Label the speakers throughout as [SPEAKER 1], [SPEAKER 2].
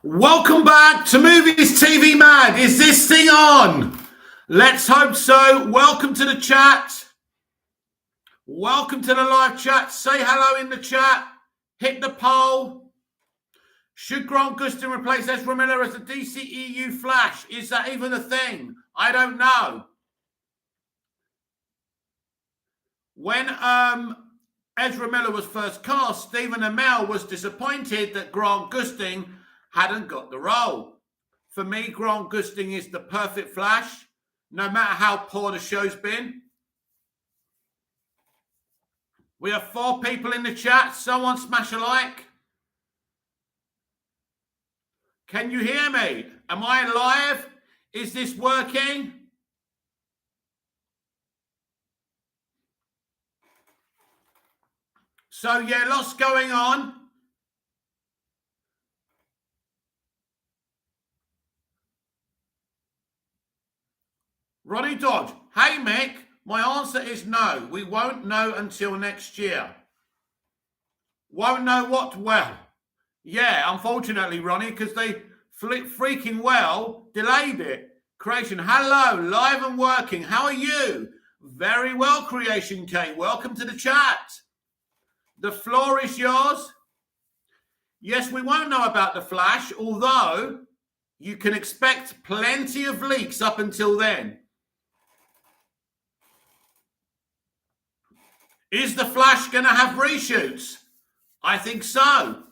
[SPEAKER 1] Welcome back to Movies TV Mad. Is this thing on? Let's hope so. Welcome to the chat. Welcome to the live chat. Say hello in the chat. Hit the poll. Should Grant Gustin replace Ezra Miller as the DCEU Flash? Is that even a thing? I don't know. When Ezra Miller was first cast, Stephen Amell was disappointed that Grant Gustin hadn't got the role. For me, Grant Gustin is the perfect Flash, no matter how poor the show's been. We have 4 people in the chat. Someone smash a like. Can you hear me? Am I live? Is this working? So yeah, lots going on. Ronnie Dodge, hey Mick, my answer is no. We won't know until next year. Won't know what? Well, yeah, unfortunately, Ronnie, because they freaking well delayed it. Creation, hello, live and working. How are you? Very well, Creation K. Welcome to the chat. The floor is yours. Yes, we won't know about the Flash, although you can expect plenty of leaks up until then. Is the Flash going to have reshoots? I think so.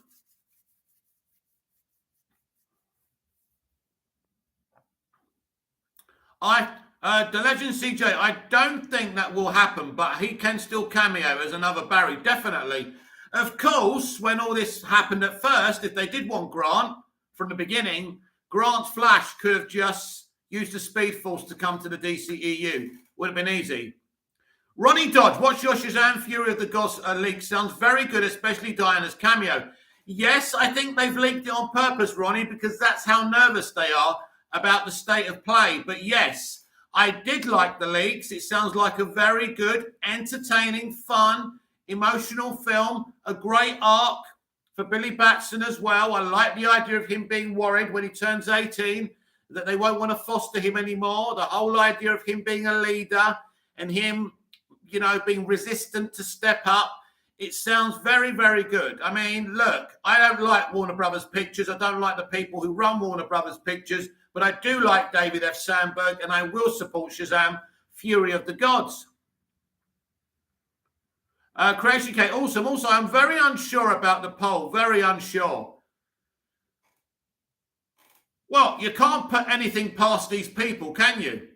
[SPEAKER 1] The Legend CJ, I don't think that will happen, but he can still cameo as another Barry, definitely. Of course, when all this happened at first, if they did want Grant from the beginning, Grant's Flash could have just used the Speed Force to come to the DCEU. Would have been easy. Ronnie Dodge, what's your Shazam Fury of the Gods leak? Sounds very good, especially Diana's cameo. Yes, I think they've leaked it on purpose, Ronnie, because that's how nervous they are about the state of play. But yes, I did like the leaks. It sounds like a very good, entertaining, fun, emotional film. A great arc for Billy Batson as well. I like the idea of him being worried when he turns 18, that they won't want to foster him anymore. The whole idea of him being a leader and him, you know, being resistant to step up. It sounds very, very good. I mean, look, I don't like Warner Brothers Pictures. I don't like the people who run Warner Brothers Pictures, but I do like David F. Sandberg, and I will support Shazam, Fury of the Gods. Creation K, awesome. Also, I'm very unsure about the poll. Very unsure. Well, you can't put anything past these people, can you?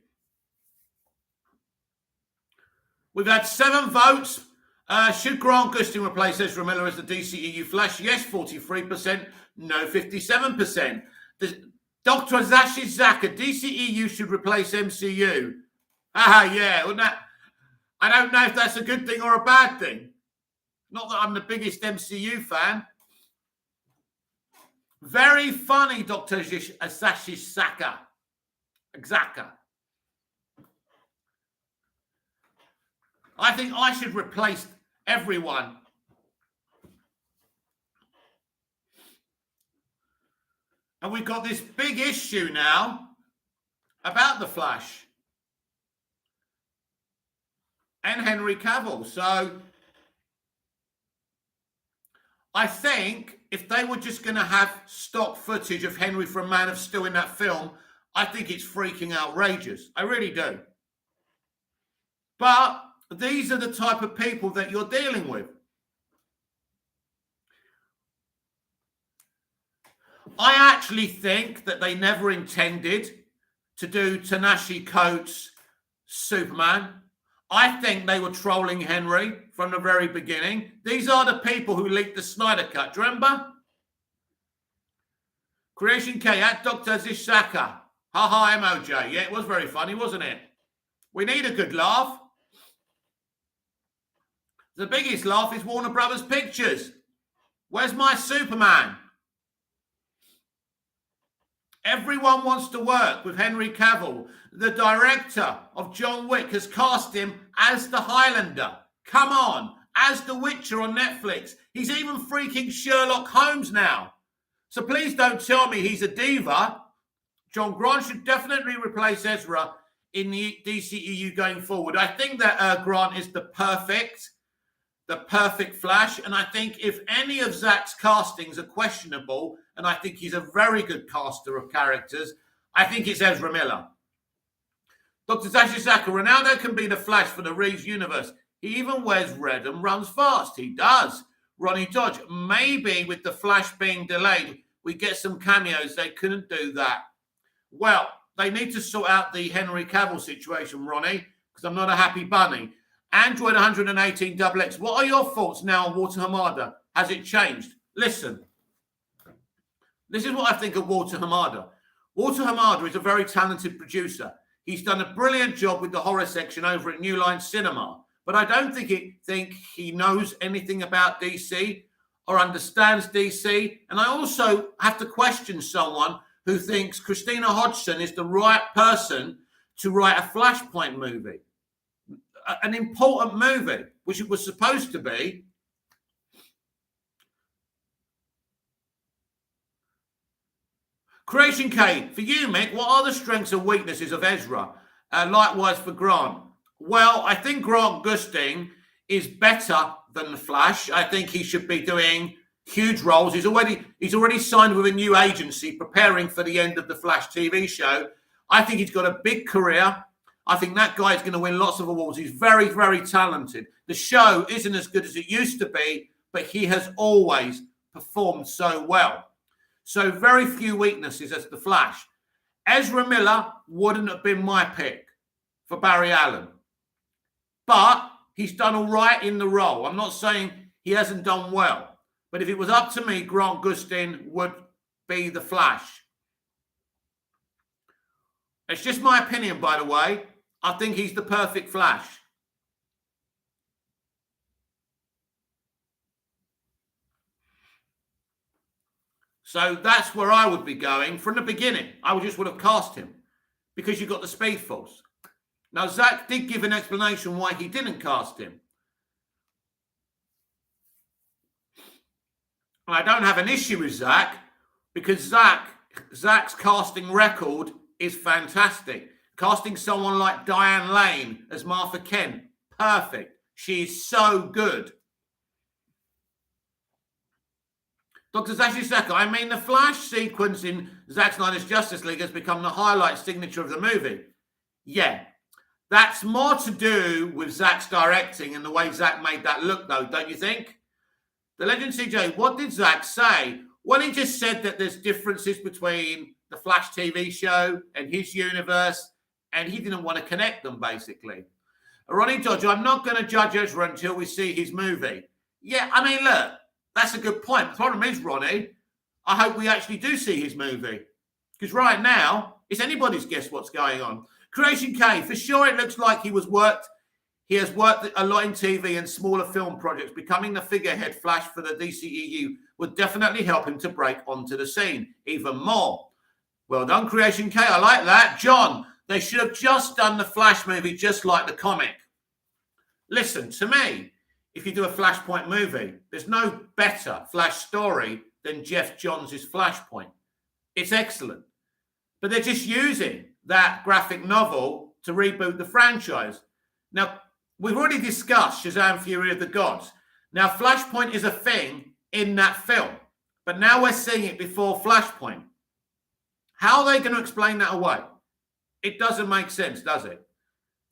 [SPEAKER 1] We've had 7 votes. Should Grant Gustin replace Ezra Miller as the DCEU Flash? Yes, 43%. No, 57%. Dr. Zashi Zaka, DCEU should replace MCU. Yeah. Wouldn't that? I don't know if that's a good thing or a bad thing. Not that I'm the biggest MCU fan. Very funny, Dr. Zashi Zaka. I think I should replace everyone. And we've got this big issue now about the Flash and Henry Cavill. So I think if they were just going to have stock footage of Henry from Man of Steel in that film, I think it's freaking outrageous. I really do. But these are the type of people that you're dealing with. I actually think that they never intended to do Ta-Nehisi Coates' Superman. I think they were trolling Henry from the very beginning. These are the people who leaked the Snyder Cut. Do you remember? Creation K at Dr. Zishaka. Ha emoji. Yeah, it was very funny, wasn't it? We need a good laugh. The biggest laugh is Warner Brothers Pictures. Where's my Superman? Everyone wants to work with Henry Cavill. The director of John Wick has cast him as the Highlander. Come on, as The Witcher on Netflix. He's even freaking Sherlock Holmes now. So please don't tell me he's a diva. John Grant should definitely replace Ezra in the DCEU going forward. I think that Grant is the perfect Flash, and I think if any of Zach's castings are questionable, and I think he's a very good caster of characters, I think it's Ezra Miller. Dr. Zashi Saka, Ronaldo can be the Flash for the Reeves universe. He even wears red and runs fast. He does. Ronnie Dodge, maybe with the Flash being delayed, we get some cameos. They couldn't do that. Well, they need to sort out the Henry Cavill situation, Ronnie, because I'm not a happy bunny. Android 118 XX, what are your thoughts now on Walter Hamada? Has it changed? Listen, this is what I think of Walter Hamada. Walter Hamada is a very talented producer. He's done a brilliant job with the horror section over at New Line Cinema, but I don't think he knows anything about DC or understands DC. And I also have to question someone who thinks Christina Hodgson is the right person to write a Flashpoint movie, an important movie, which it was supposed to be. Creation K, for you, Mick, what are the strengths and weaknesses of Ezra? Likewise for Grant. Well, I think Grant Gustin is better than the Flash. I think he should be doing huge roles. He's already signed with a new agency preparing for the end of the Flash TV show. I think he's got a big career. I think that guy is going to win lots of awards. He's very, very talented. The show isn't as good as it used to be, but he has always performed so well. So very few weaknesses as the Flash. Ezra Miller wouldn't have been my pick for Barry Allen. But he's done all right in the role. I'm not saying he hasn't done well. But if it was up to me, Grant Gustin would be the Flash. It's just my opinion, by the way. I think he's the perfect Flash. So that's where I would be going. From the beginning, I just would have cast him because you've got the Speed Force. Now, Zach did give an explanation why he didn't cast him. And I don't have an issue with Zach because Zach's casting record is fantastic. Casting someone like Diane Lane as Martha Kent, perfect. She's so good. Dr. Zashi Saka, I mean, the Flash sequence in Zack Snyder's Justice League has become the highlight signature of the movie. Yeah, that's more to do with Zack's directing and the way Zack made that look, though, don't you think? The Legend CJ, what did Zack say? Well, he just said that there's differences between the Flash TV show and his universe, and he didn't want to connect them, basically. Ronnie Dodge, I'm not going to judge Ezra until we see his movie. Yeah, I mean, look, that's a good point. The problem is, Ronnie, I hope we actually do see his movie. Because right now, it's anybody's guess what's going on. Creation K, for sure it looks like he has worked a lot in TV and smaller film projects. Becoming the figurehead Flash for the DCEU would definitely help him to break onto the scene even more. Well done, Creation K. I like that. John, they should have just done the Flash movie just like the comic. Listen, to me, if you do a Flashpoint movie, there's no better Flash story than Jeff Johns' Flashpoint. It's excellent. But they're just using that graphic novel to reboot the franchise. Now, we've already discussed Shazam! Fury of the Gods. Now, Flashpoint is a thing in that film, but now we're seeing it before Flashpoint. How are they going to explain that away? It doesn't make sense, does it?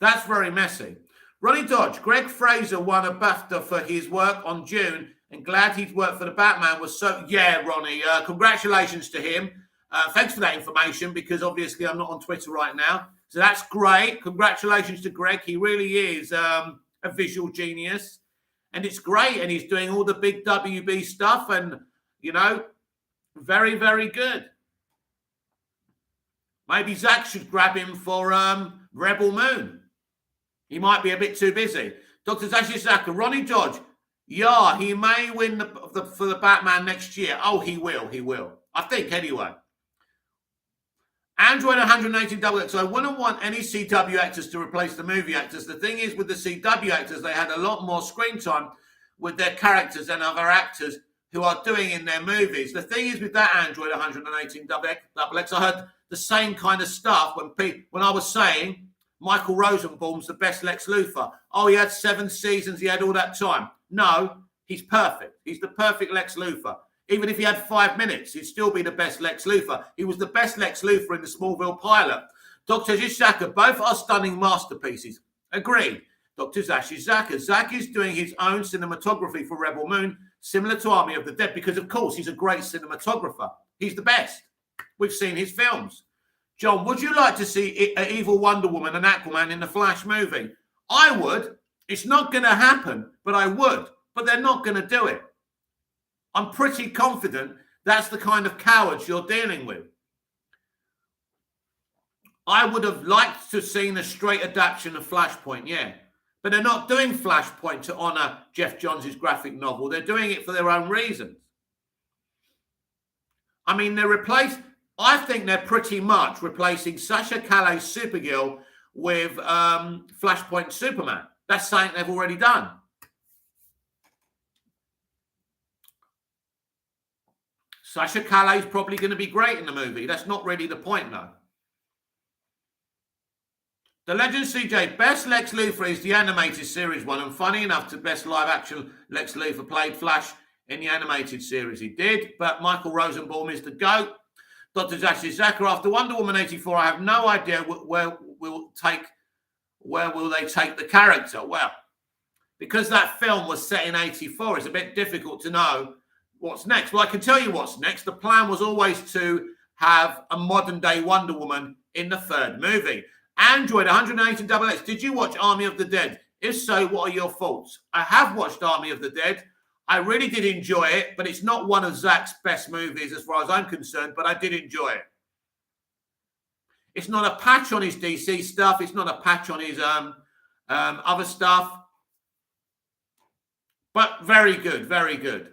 [SPEAKER 1] That's very messy. Ronnie Dodge, Greg Fraser won a BAFTA for his work on June and glad he'd worked for the Batman was so... Yeah, Ronnie, congratulations to him. Thanks for that information because obviously I'm not on Twitter right now. So that's great. Congratulations to Greg. He really is a visual genius. And it's great. And he's doing all the big WB stuff and, you know, very, very good. Maybe Zach should grab him for Rebel Moon. He might be a bit too busy. Dr. Zashi Saka, Ronnie Dodge. Yeah, he may win for the Batman next year. Oh, he will. He will. I think, anyway. Android 180 XX. I wouldn't want any CW actors to replace the movie actors. The thing is, with the CW actors, they had a lot more screen time with their characters than other actors who are doing in their movies. The thing is with that Android 118XX, I heard the same kind of stuff when I was saying Michael Rosenbaum's the best Lex Luthor. Oh, he had 7 seasons, he had all that time. No, he's perfect. He's the perfect Lex Luthor. Even if he had 5 minutes, he'd still be the best Lex Luthor. He was the best Lex Luthor in the Smallville pilot. Dr. Zaka, both are stunning masterpieces. Agreed. Dr. Zaka. Zach is doing his own cinematography for Rebel Moon, similar to Army of the Dead, because, of course, he's a great cinematographer. He's the best. We've seen his films. John, would you like to see an evil Wonder Woman and Aquaman in the Flash movie? I would. It's not going to happen, but I would. But they're not going to do it. I'm pretty confident that's the kind of cowards you're dealing with. I would have liked to have seen a straight adaptation of Flashpoint, yeah. But they're not doing Flashpoint to honour Jeff Johns' graphic novel. They're doing it for their own reasons. I mean, I think they're pretty much replacing Sasha Calle's Supergirl with Flashpoint Superman. That's something they've already done. Sasha Calle's probably going to be great in the movie. That's not really the point, though. The Legend CJ, best Lex Luthor is the animated series one, and funny enough, the best live-action Lex Luthor played Flash in the animated series. He did, but Michael Rosenbaum is the GOAT. Dr. Zaka, after Wonder Woman 84, I have no idea where will they take the character. Well, because that film was set in 84, it's a bit difficult to know what's next. Well, I can tell you what's next. The plan was always to have a modern-day Wonder Woman in the 3rd movie. Android 118XX, did you watch Army of the Dead? If so, what are your thoughts? I have watched Army of the Dead. I really did enjoy it, but it's not one of Zach's best movies as far as I'm concerned, but I did enjoy it. It's not a patch on his DC stuff. It's not a patch on his other stuff. But very good, very good.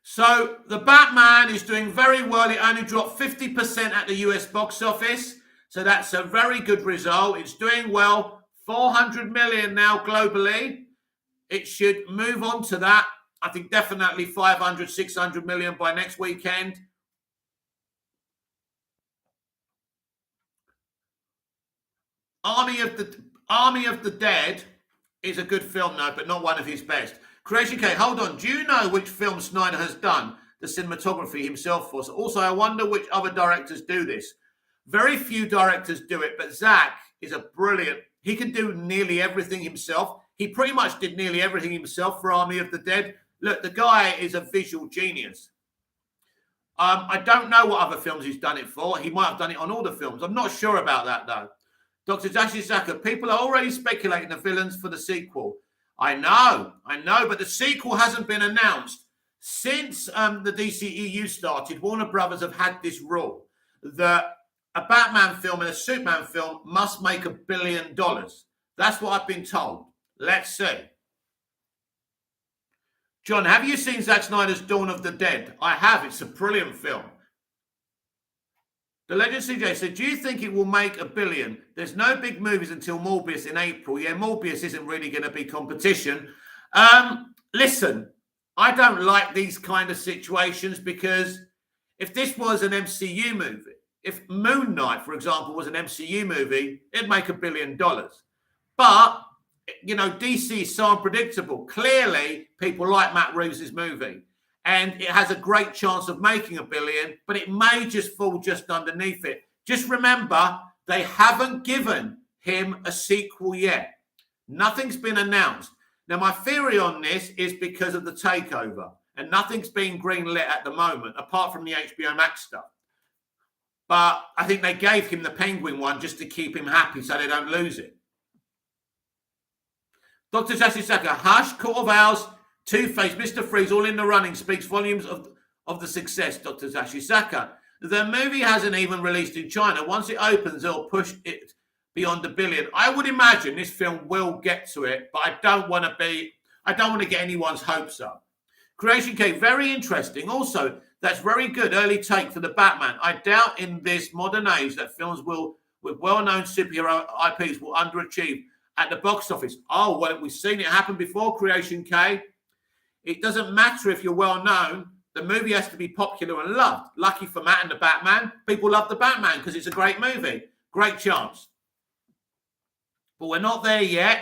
[SPEAKER 1] So the Batman is doing very well. It only dropped 50% at the US box office. So that's a very good result. It's doing well. 400 million now globally. It should move on to that. I think definitely 500, 600 million by next weekend. Army of the Dead is a good film now, but not one of his best. Creation K, hold on. Do you know which film Snyder has done the cinematography himself for? So also, I wonder which other directors do this. Very few directors do it, but Zach is a brilliant. He can do nearly everything himself. He pretty much did nearly everything himself for Army of the Dead. Look, the guy is a visual genius. I don't know what other films he's done it for. He might have done it on all the films. I'm not sure about that, though. Dr. Zaka, people are already speculating the villains for the sequel. I know, but the sequel hasn't been announced. Since the DCEU started, Warner Brothers have had this rule that a Batman film and a Superman film must make $1 billion. That's what I've been told. Let's see. John, have you seen Zack Snyder's Dawn of the Dead? I have. It's a brilliant film. The Legend CJ said, do you think it will make $1 billion? There's no big movies until Morbius in April. Yeah, Morbius isn't really going to be competition. Listen, I don't like these kind of situations because if this was an MCU movie, if Moon Knight, for example, was an MCU movie, it'd make $1 billion. But, you know, DC is so unpredictable. Clearly, people like Matt Reeves' movie. And it has a great chance of making $1 billion, but it may just fall just underneath it. Just remember, they haven't given him a sequel yet. Nothing's been announced. Now, my theory on this is because of the takeover, and nothing's been greenlit at the moment, apart from the HBO Max stuff. But I think they gave him the Penguin one just to keep him happy so they don't lose it. Dr. Sashisaka, Hush, Court of Owls, Two-Face, Mr. Freeze, all in the running, speaks volumes of the success, Dr. Zashisaka. The movie hasn't even released in China. Once it opens, they'll push it beyond $1 billion. I would imagine this film will get to it, but I don't want to get anyone's hopes up. Creation Cake, very interesting. Also, that's very good early take for the Batman. I doubt in this modern age that films with well-known superhero IPs will underachieve at the box office. Oh, well, we've seen it happen before, Creation K. It doesn't matter if you're well known. The movie has to be popular and loved. Lucky for Matt and the Batman, people love the Batman because it's a great movie. Great chance. But we're not there yet.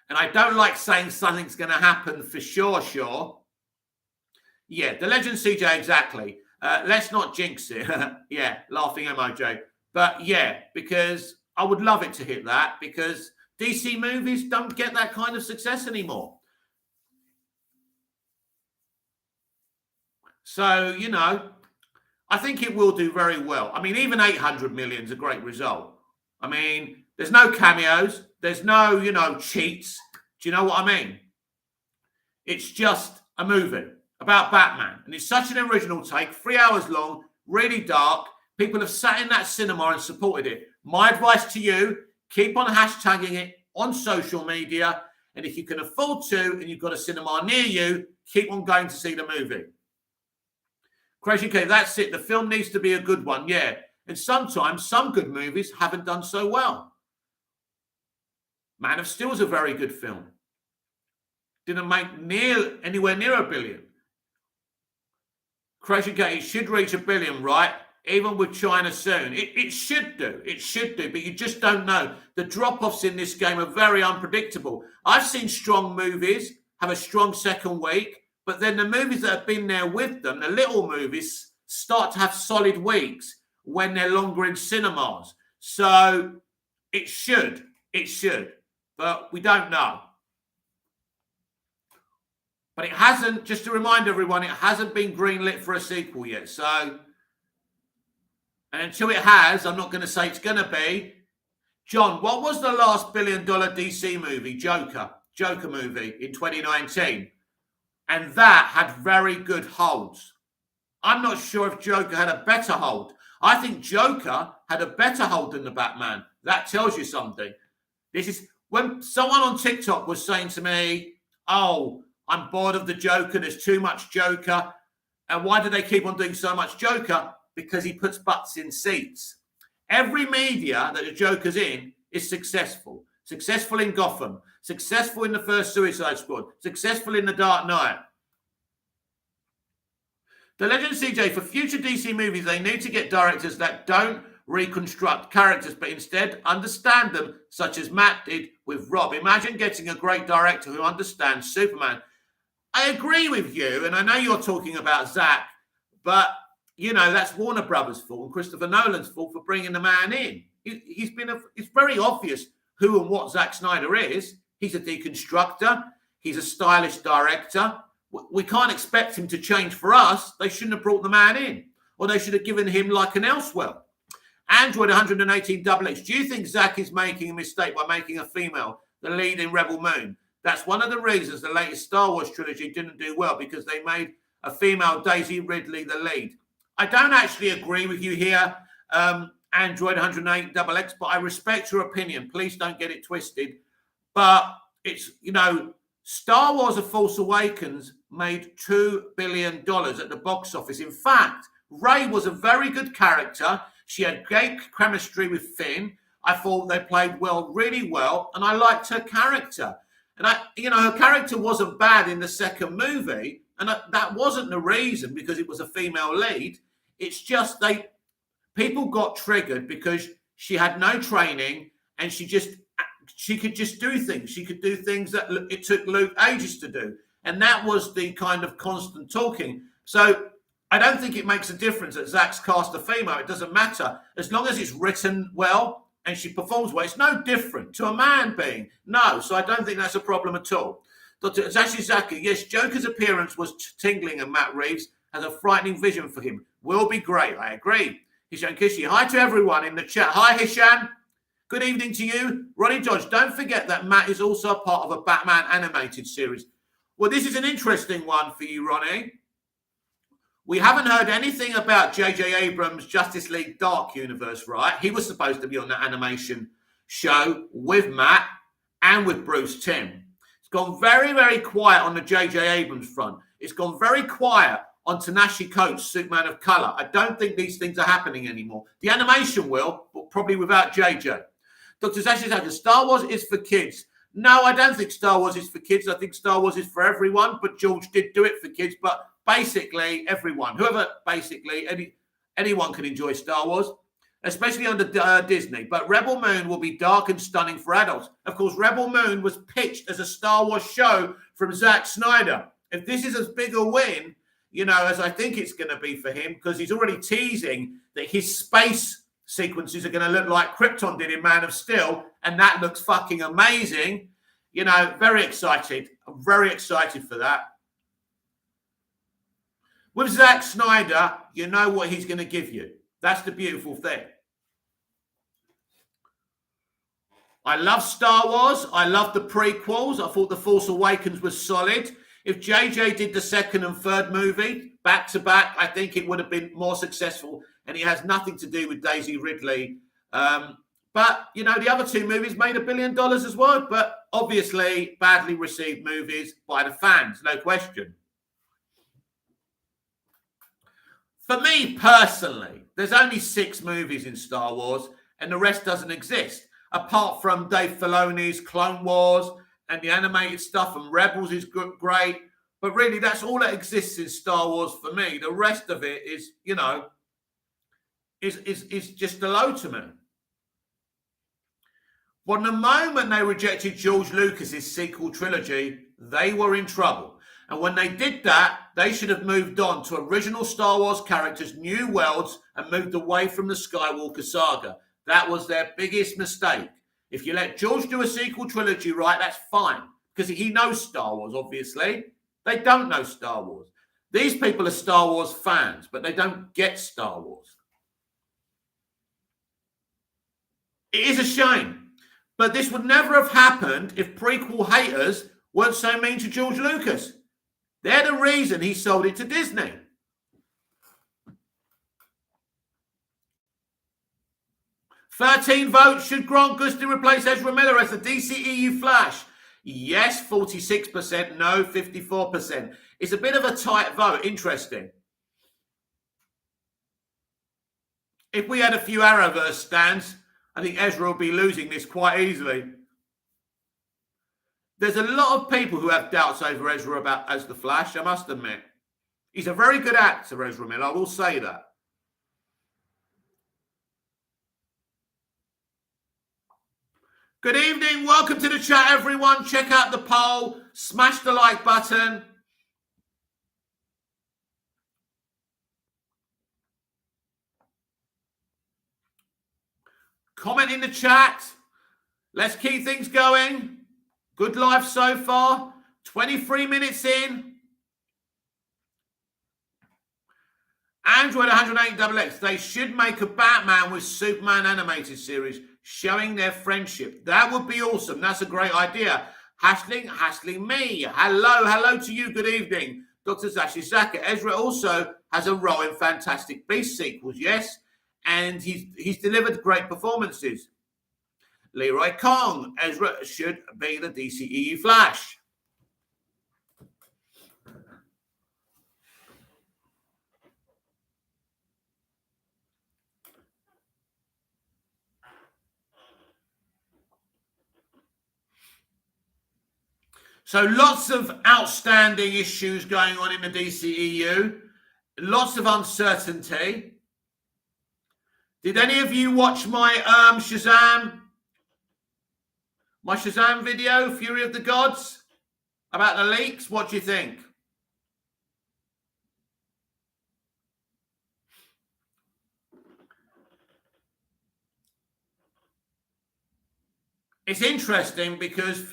[SPEAKER 1] And I don't like saying something's going to happen for sure. Yeah, the Legend CJ, exactly. Let's not jinx it. Yeah, laughing emoji. But yeah, because I would love it to hit that, because DC movies don't get that kind of success anymore. So, you know, I think it will do very well. I mean, even 800 million is a great result. I mean, there's no cameos. There's no, you know, cheats. Do you know what I mean? It's just a movie about Batman. And it's such an original take, 3 hours long, really dark. People have sat in that cinema and supported it. My advice to you, keep on hashtagging it on social media. And if you can afford to, and you've got a cinema near you, keep on going to see the movie. Crazy K, that's it. The film needs to be a good one, yeah. And sometimes some good movies haven't done so well. Man of Steel is a very good film. Didn't make anywhere near $1 billion. Crazy K, it should reach $1 billion, right? Even with China soon. It should do. It should do, but you just don't know. The drop-offs in this game are very unpredictable. I've seen strong movies have a strong second week, but then the movies that have been there with them, the little movies, start to have solid weeks when they're longer in cinemas. So it should, but we don't know. But it hasn't, just to remind everyone, it hasn't been greenlit for a sequel yet. So, and until it has, I'm not going to say it's going to be. John, what was the last $1 billion DC movie, Joker movie in 2019? And that had very good holds. I'm not sure if Joker had a better hold. I think Joker had a better hold than the Batman. That tells you something. This is when someone on TikTok was saying to me, oh, I'm bored of the Joker. There's too much Joker. And why do they keep on doing so much Joker? Because he puts butts in seats. Every media that the Joker's in is successful. Successful in Gotham. Successful in the first Suicide Squad. Successful in The Dark Knight. The Legend CJ, for future DC movies, they need to get directors that don't reconstruct characters, but instead understand them, such as Matt did with Rob. Imagine getting a great director who understands Superman. I agree with you, and I know you're talking about Zack, but, you know, that's Warner Brothers' fault and Christopher Nolan's fault for bringing the man in. It's very obvious who and what Zack Snyder is. He's a deconstructor. He's a stylish director. We can't expect him to change for us. They shouldn't have brought the man in, or they should have given him like an Elsewhere. Android 118XX, do you think Zack is making a mistake by making a female the lead in Rebel Moon? That's one of the reasons the latest Star Wars trilogy didn't do well, because they made a female Daisy Ridley the lead. I don't actually agree with you here, Android 108XX, but I respect your opinion. Please don't get it twisted. But it's, you know, Star Wars A Force Awakens made $2 billion at the box office. In fact, Rey was a very good character. She had great chemistry with Finn. I thought they played well, really well, and I liked her character. And her character wasn't bad in the second movie, and that wasn't the reason, because it was a female lead. It's just people got triggered because she had no training, and she could just do things. She could do things that it took Luke ages to do. And that was the kind of constant talking. So I don't think it makes a difference that Zack's cast a female. It doesn't matter. As long as it's written well and she performs well, it's no different to a man being. No, so I don't think that's a problem at all. Dr. Zashi Zaki, yes, Joker's appearance was tingling, and Matt Reeves has a frightening vision for him. Will be great. I agree. Hisham Kishi, hi to everyone in the chat. Hi, Hisham. Good evening to you. Ronnie Dodge, don't forget that Matt is also a part of a Batman animated series. Well, this is an interesting one for you, Ronnie. We haven't heard anything about J.J. Abrams' Justice League Dark Universe, right? He was supposed to be on that animation show with Matt and with Bruce Timm. It's gone very, very quiet on the J.J. Abrams front. It's gone very quiet on Ta-Nehisi Coates' Superman of Color. I don't think these things are happening anymore. The animation will, but probably without J.J. Dr. Zashi Zaka, Star Wars is for kids. No, I don't think Star Wars is for kids. I think Star Wars is for everyone, but George did do it for kids. But basically, everyone, anyone can enjoy Star Wars, especially under Disney. But Rebel Moon will be dark and stunning for adults. Of course, Rebel Moon was pitched as a Star Wars show from Zack Snyder. If this is as big a win, as I think it's going to be for him, because he's already teasing that his space sequences are going to look like Krypton did in Man of Steel, and that looks fucking amazing. Very excited. I'm very excited for that. With Zack Snyder, you know what he's going to give you. That's the beautiful thing. I love Star Wars. I love the prequels. I thought The Force Awakens was solid. If JJ did the second and third movie back to back, I think it would have been more successful. And he has nothing to do with Daisy Ridley. But, the other two movies made $1 billion as well. But obviously, badly received movies by the fans, no question. For me personally, there's only 6 movies in Star Wars, and the rest doesn't exist. Apart from Dave Filoni's Clone Wars and the animated stuff, and Rebels is great. But really, that's all that exists in Star Wars for me. The rest of it is, is just a low to me. From the moment they rejected George Lucas's sequel trilogy, they were in trouble. And when they did that, they should have moved on to original Star Wars characters, new worlds, and moved away from the Skywalker saga. That was their biggest mistake. If you let George do a sequel trilogy, right, that's fine. Because he knows Star Wars, obviously. They don't know Star Wars. These people are Star Wars fans, but they don't get Star Wars. It is a shame. But this would never have happened if prequel haters weren't so mean to George Lucas. They're the reason he sold it to Disney. "13 votes. Should Grant Gustin replace Ezra Miller as the DCEU Flash?" Yes, 46%. No, 54%. It's a bit of a tight vote. Interesting. If we had a few Arrowverse stands, I think Ezra will be losing this quite easily. There's a lot of people who have doubts over Ezra as the Flash, I must admit. He's a very good actor, Ezra Miller, I will say that. Good evening, welcome to the chat, everyone. Check out the poll, smash the like button. Comment in the chat. Let's keep things going. Good life so far. 23 minutes in. Android 108XX. They should make a Batman with Superman animated series showing their friendship. That would be awesome. That's a great idea. Hashling me. Hello to you. Good evening. Dr. Zashi Zaka. Ezra also has a role in Fantastic Beasts sequels, yes. And he's delivered great performances. Leroy Kong, Ezra should be the DCEU Flash. So lots of outstanding issues going on in the DCEU. Lots of uncertainty. Did any of you watch my Shazam video, Fury of the Gods, about the leaks? What do you think? It's interesting because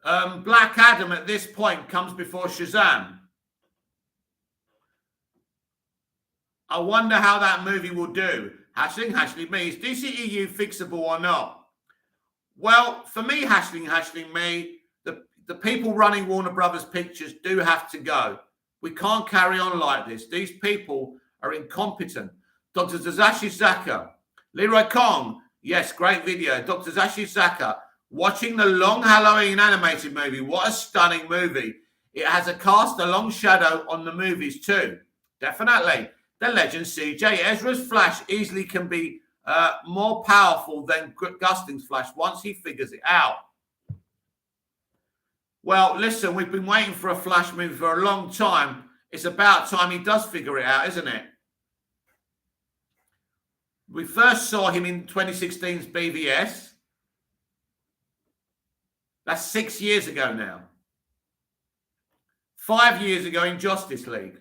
[SPEAKER 1] Black Adam at this point comes before Shazam. I wonder how that movie will do. Hashling me, is DCEU fixable or not? Well, for me, Hashling me, the people running Warner Brothers Pictures do have to go. We can't carry on like this. These people are incompetent. Dr. Zashi Zaka, Leroy Kong, yes, great video. Dr. Zashi Zaka, watching the Long Halloween animated movie. What a stunning movie. It has a cast, a long shadow on the movies too. Definitely. The legend CJ. Ezra's Flash easily can be more powerful than Gustin's Flash once he figures it out. Well, listen, we've been waiting for a Flash movie for a long time. It's about time he does figure it out, isn't it? We first saw him in 2016's BVS. That's 6 years ago now. 5 years ago in Justice League.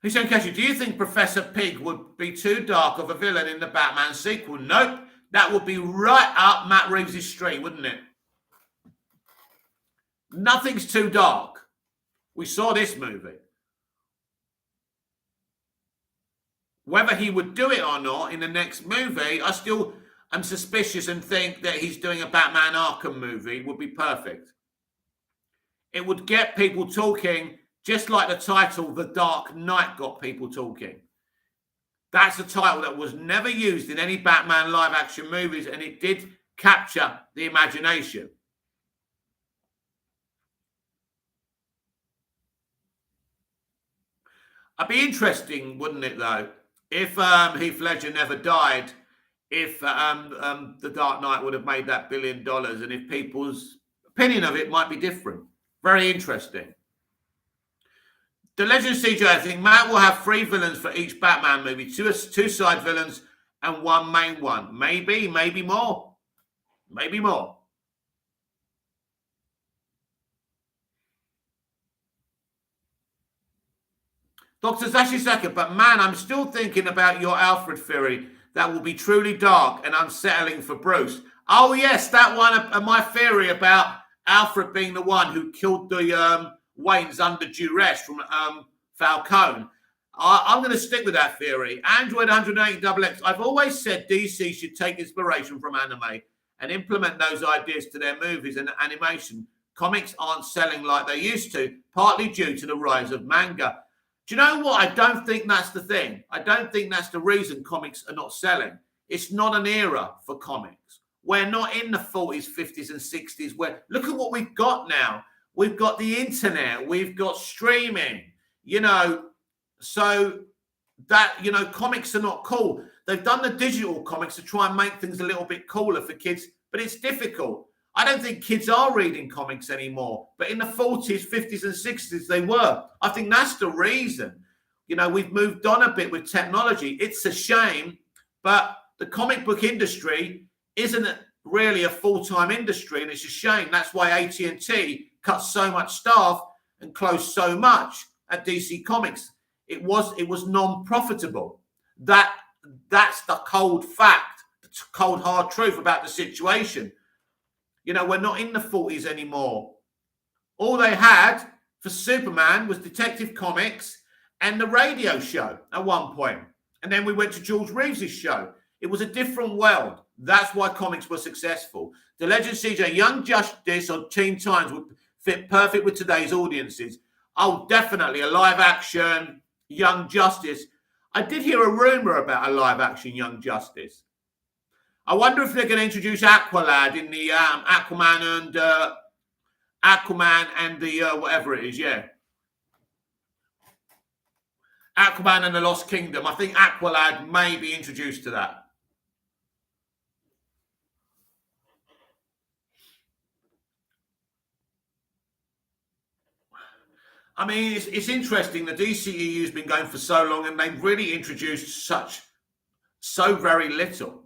[SPEAKER 1] Hussein Keshi, do you think Professor Pig would be too dark of a villain in the Batman sequel? Nope. That would be right up Matt Reeves' street, wouldn't it? Nothing's too dark. We saw this movie. Whether he would do it or not in the next movie, I still am suspicious and think that he's doing a Batman Arkham movie would be perfect. It would get people talking, just like the title The Dark Knight got people talking. That's a title that was never used in any Batman live action movies, and it did capture the imagination. It'd be interesting, wouldn't it, though, if Heath Ledger never died, if The Dark Knight would have made that $1 billion, and if people's opinion of it might be different. Very interesting. The Legend of CJ, I think Matt will have 3 villains for each Batman movie, two side villains and 1 main one. Maybe more. Maybe more. Dr. Zashi Saka, but man, I'm still thinking about your Alfred theory that will be truly dark and unsettling for Bruce. Oh, yes, that one, my theory about Alfred being the one who killed the Waynes under duress from Falcone. I'm going to stick with that theory. Android 180XX, I've always said DC should take inspiration from anime and implement those ideas to their movies and animation. Comics aren't selling like they used to, partly due to the rise of manga. Do you know what? I don't think that's the thing. I don't think that's the reason comics are not selling. It's not an era for comics. We're not in the 40s, 50s, and 60s where look at what we've got now. We've got the internet. We've got streaming, so that, comics are not cool. They've done the digital comics to try and make things a little bit cooler for kids, but it's difficult. I don't think kids are reading comics anymore, but in the 40s, 50s, and 60s, they were. I think that's the reason. We've moved on a bit with technology. It's a shame, but the comic book industry isn't really a full-time industry, and it's a shame. That's why AT&T cut so much staff and closed so much at DC Comics. It was non-profitable. That's the cold fact, the cold hard truth about the situation. We're not in the 40s anymore. All they had for Superman was Detective Comics and the radio show at one point. And then we went to George Reeves' show. It was a different world. That's why comics were successful. The Legend CJ, Young Justice or Teen Times would fit perfect with today's audiences. Oh, definitely a live action Young Justice. I did hear a rumor about a live action Young Justice. I wonder if they're going to introduce Aqualad in the Aquaman and the whatever it is, yeah. Aquaman and the Lost Kingdom. I think Aqualad may be introduced to that. I mean, it's interesting. The DCEU has been going for so long, and they've really introduced so very little.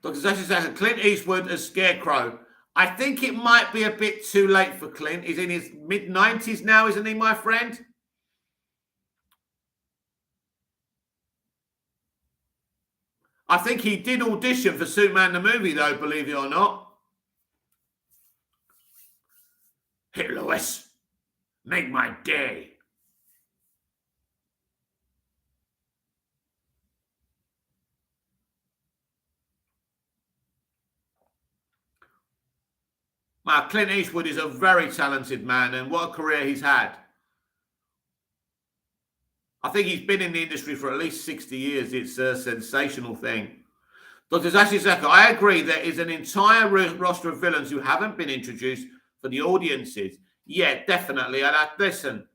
[SPEAKER 1] Dr. Zashi says Clint Eastwood as Scarecrow. I think it might be a bit too late for Clint. He's in his mid-90s now, isn't he, my friend? I think he did audition for Superman the movie, though, believe it or not. Hey, Lois, make my day. Well, Clint Eastwood is a very talented man, and what a career he's had. I think he's been in the industry for at least 60 years. It's a sensational thing. Dr. Zashi Zaka, I agree. There is an entire roster of villains who haven't been introduced for the audiences. Yeah, definitely. And listen,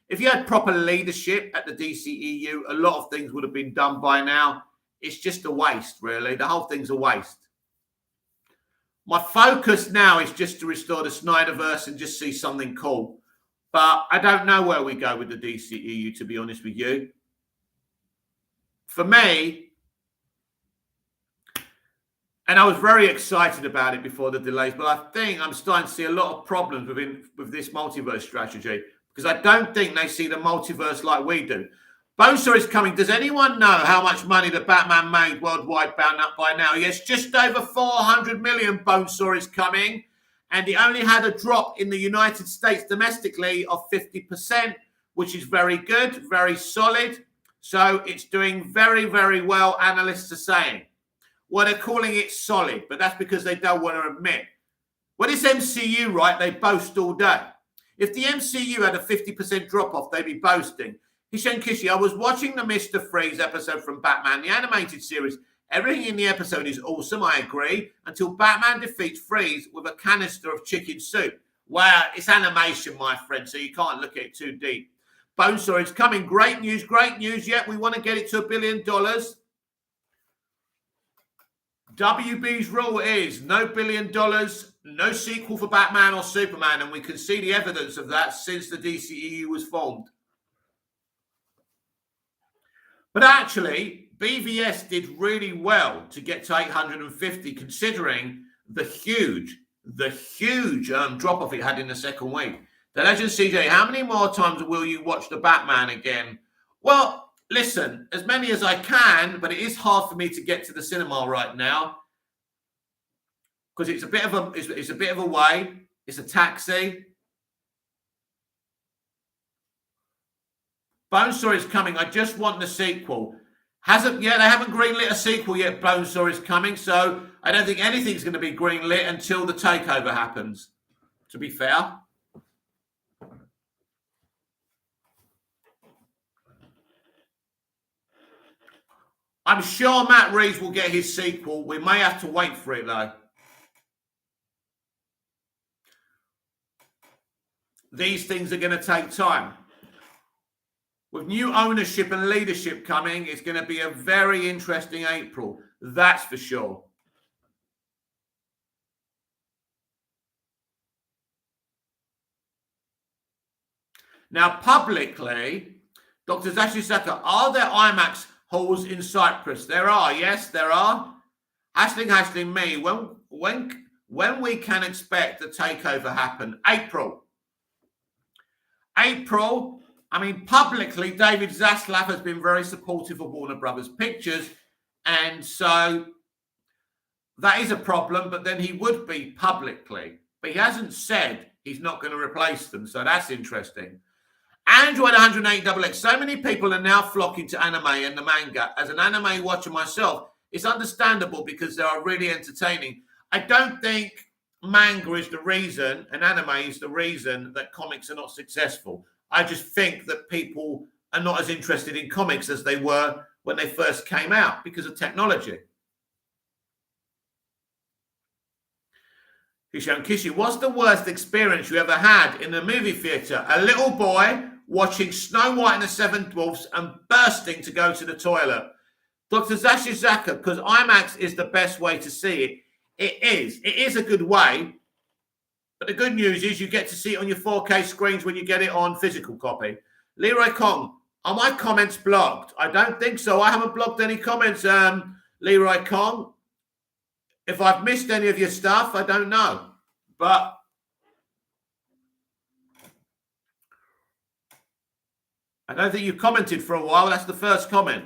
[SPEAKER 1] if you had proper leadership at the DCEU, a lot of things would have been done by now. It's just a waste, really. The whole thing's a waste. My focus now is just to restore the Snyderverse and just see something cool. But I don't know where we go with the DCEU, to be honest with you. For me, and I was very excited about it before the delays, but I think I'm starting to see a lot of problems with this multiverse strategy because I don't think they see the multiverse like we do. Bonesaw is coming. Does anyone know how much money the Batman made worldwide bound up by now? Yes, just over 400 million. Bonesaw is coming. And he only had a drop in the United States domestically of 50%, which is very good, very solid. So it's doing very, very well, analysts are saying. Well, they're calling it solid, but that's because they don't want to admit. When it's MCU, right, they boast all day. If the MCU had a 50% drop-off, they'd be boasting. Hishan Kishi, I was watching the Mr. Freeze episode from Batman, the animated series. Everything in the episode is awesome, I agree, until Batman defeats Freeze with a canister of chicken soup. Wow, it's animation, my friend, so you can't look at it too deep. Bonesaw, it's coming. Great news, yet. We want to get it to $1 billion. WB's rule is no $1 billion, no sequel for Batman or Superman, and we can see the evidence of that since the DCEU was formed. But actually, BVS did really well to get to 850, considering the huge drop-off it had in the second week. The Legend CJ, how many more times will you watch the Batman again? Well, listen, as many as I can, but it is hard for me to get to the cinema right now because it's a bit of a way. It's a taxi. Bonesaw is coming. I just want the sequel. They haven't greenlit a sequel yet. Bonesaw is coming, so I don't think anything's going to be greenlit until the takeover happens, to be fair. I'm sure Matt Reeves will get his sequel. We may have to wait for it, though. These things are going to take time. With new ownership and leadership coming, it's going to be a very interesting April. That's for sure. Now, publicly, Dr. Zashi Saka, are there IMAX halls in Cyprus? There are. Yes, there are. Hashling me. When we can expect the takeover happen? April. I mean, publicly, David Zaslav has been very supportive of Warner Brothers Pictures, and so that is a problem, but then he would be publicly. But he hasn't said he's not going to replace them, so that's interesting. Android 108XX, so many people are now flocking to anime and the manga. As an anime watcher myself, it's understandable because they are really entertaining. I don't think manga is the reason and anime is the reason that comics are not successful. I just think that people are not as interested in comics as they were when they first came out because of technology. Hisham Kishi, what's the worst experience you ever had in a movie theatre? A little boy watching Snow White and the Seven Dwarfs and bursting to go to the toilet. Dr. Zashi Zaka, because IMAX is the best way to see it. It is a good way. But the good news is you get to see it on your 4K screens when you get it on physical copy. Leroy Kong, are my comments blocked? I don't think so. I haven't blocked any comments, Leroy Kong. If I've missed any of your stuff, I don't know. But I don't think you commented for a while. That's the first comment.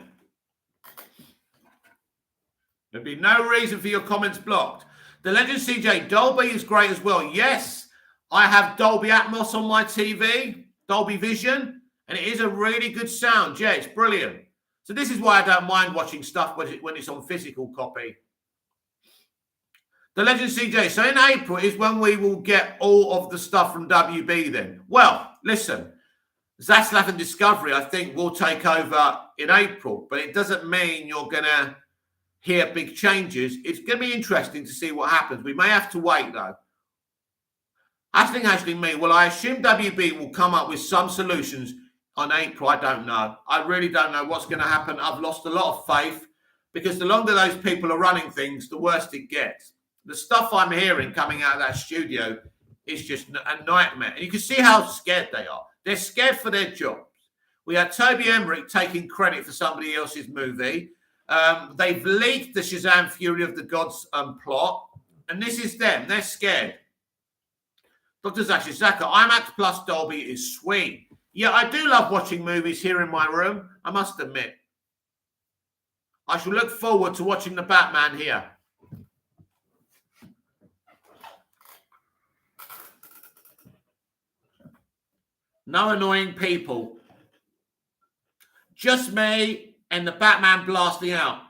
[SPEAKER 1] There'd be no reason for your comments blocked. The Legend CJ, Dolby is great as well. Yes, I have Dolby Atmos on my TV, Dolby Vision, and it is a really good sound. Yeah, it's brilliant. So this is why I don't mind watching stuff when it's on physical copy. The Legend CJ, so in April is when we will get all of the stuff from WB then. Well, listen, Zaslav and Discovery, I think, will take over in April, but it doesn't mean you're going to hear big changes. It's going to be interesting to see what happens. We may have to wait, though. Asking me, well, I assume WB will come up with some solutions on April. I don't know. I really don't know what's going to happen. I've lost a lot of faith because the longer those people are running things, the worse it gets. The stuff I'm hearing coming out of that studio is just a nightmare. And you can see how scared they are. They're scared for their jobs. We had Toby Emmerich taking credit for somebody else's movie. They've leaked the Shazam Fury of the Gods plot. And this is them. They're scared. Dr. Zaka, IMAX Plus Dolby is sweet. Yeah, I do love watching movies here in my room, I must admit. I shall look forward to watching the Batman here. No annoying people. Just me and the Batman blasting out.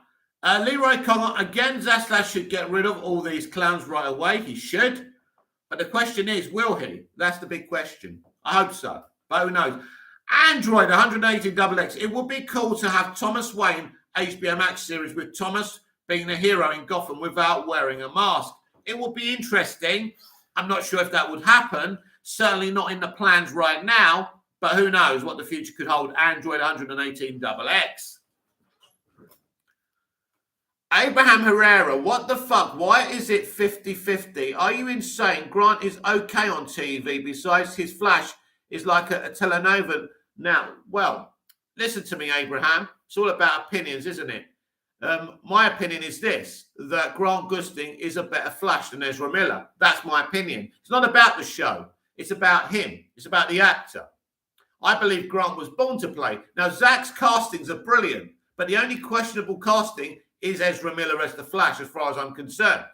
[SPEAKER 1] Leroy Conger, again, Zaslav should get rid of all these clowns right away. He should. But the question is, will he? That's the big question. I hope so. But who knows? Android 180XX. It would be cool to have Thomas Wayne HBO Max series with Thomas being the hero in Gotham without wearing a mask. It would be interesting. I'm not sure if that would happen. Certainly not in the plans right now. But who knows what the future could hold. Android 118XX. Abraham Herrera, what the fuck? Why is it 50-50? Are you insane? Grant is okay on TV. Besides, his Flash is like a telenova. Now, well, listen to me, Abraham. It's all about opinions, isn't it? My opinion is this, that Grant Gustin is a better Flash than Ezra Miller. That's my opinion. It's not about the show. It's about him. It's about the actor. I believe Grant was born to play. Now, Zach's castings are brilliant, but the only questionable casting is Ezra Miller as the Flash, as far as I'm concerned.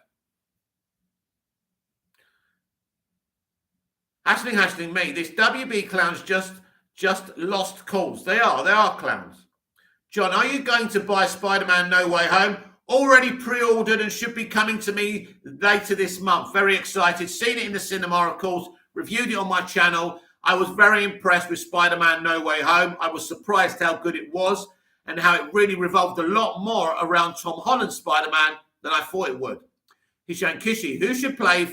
[SPEAKER 1] Hashling me. This WB clowns just lost calls. They are clowns. John, are you going to buy Spider-Man No Way Home? Already pre-ordered and should be coming to me later this month. Very excited. Seen it in the cinema, of course. Reviewed it on my channel. I was very impressed with Spider-Man No Way Home. I was surprised how good it was and how it really revolved a lot more around Tom Holland's Spider-Man than I thought it would. Hisham Kishi, who should play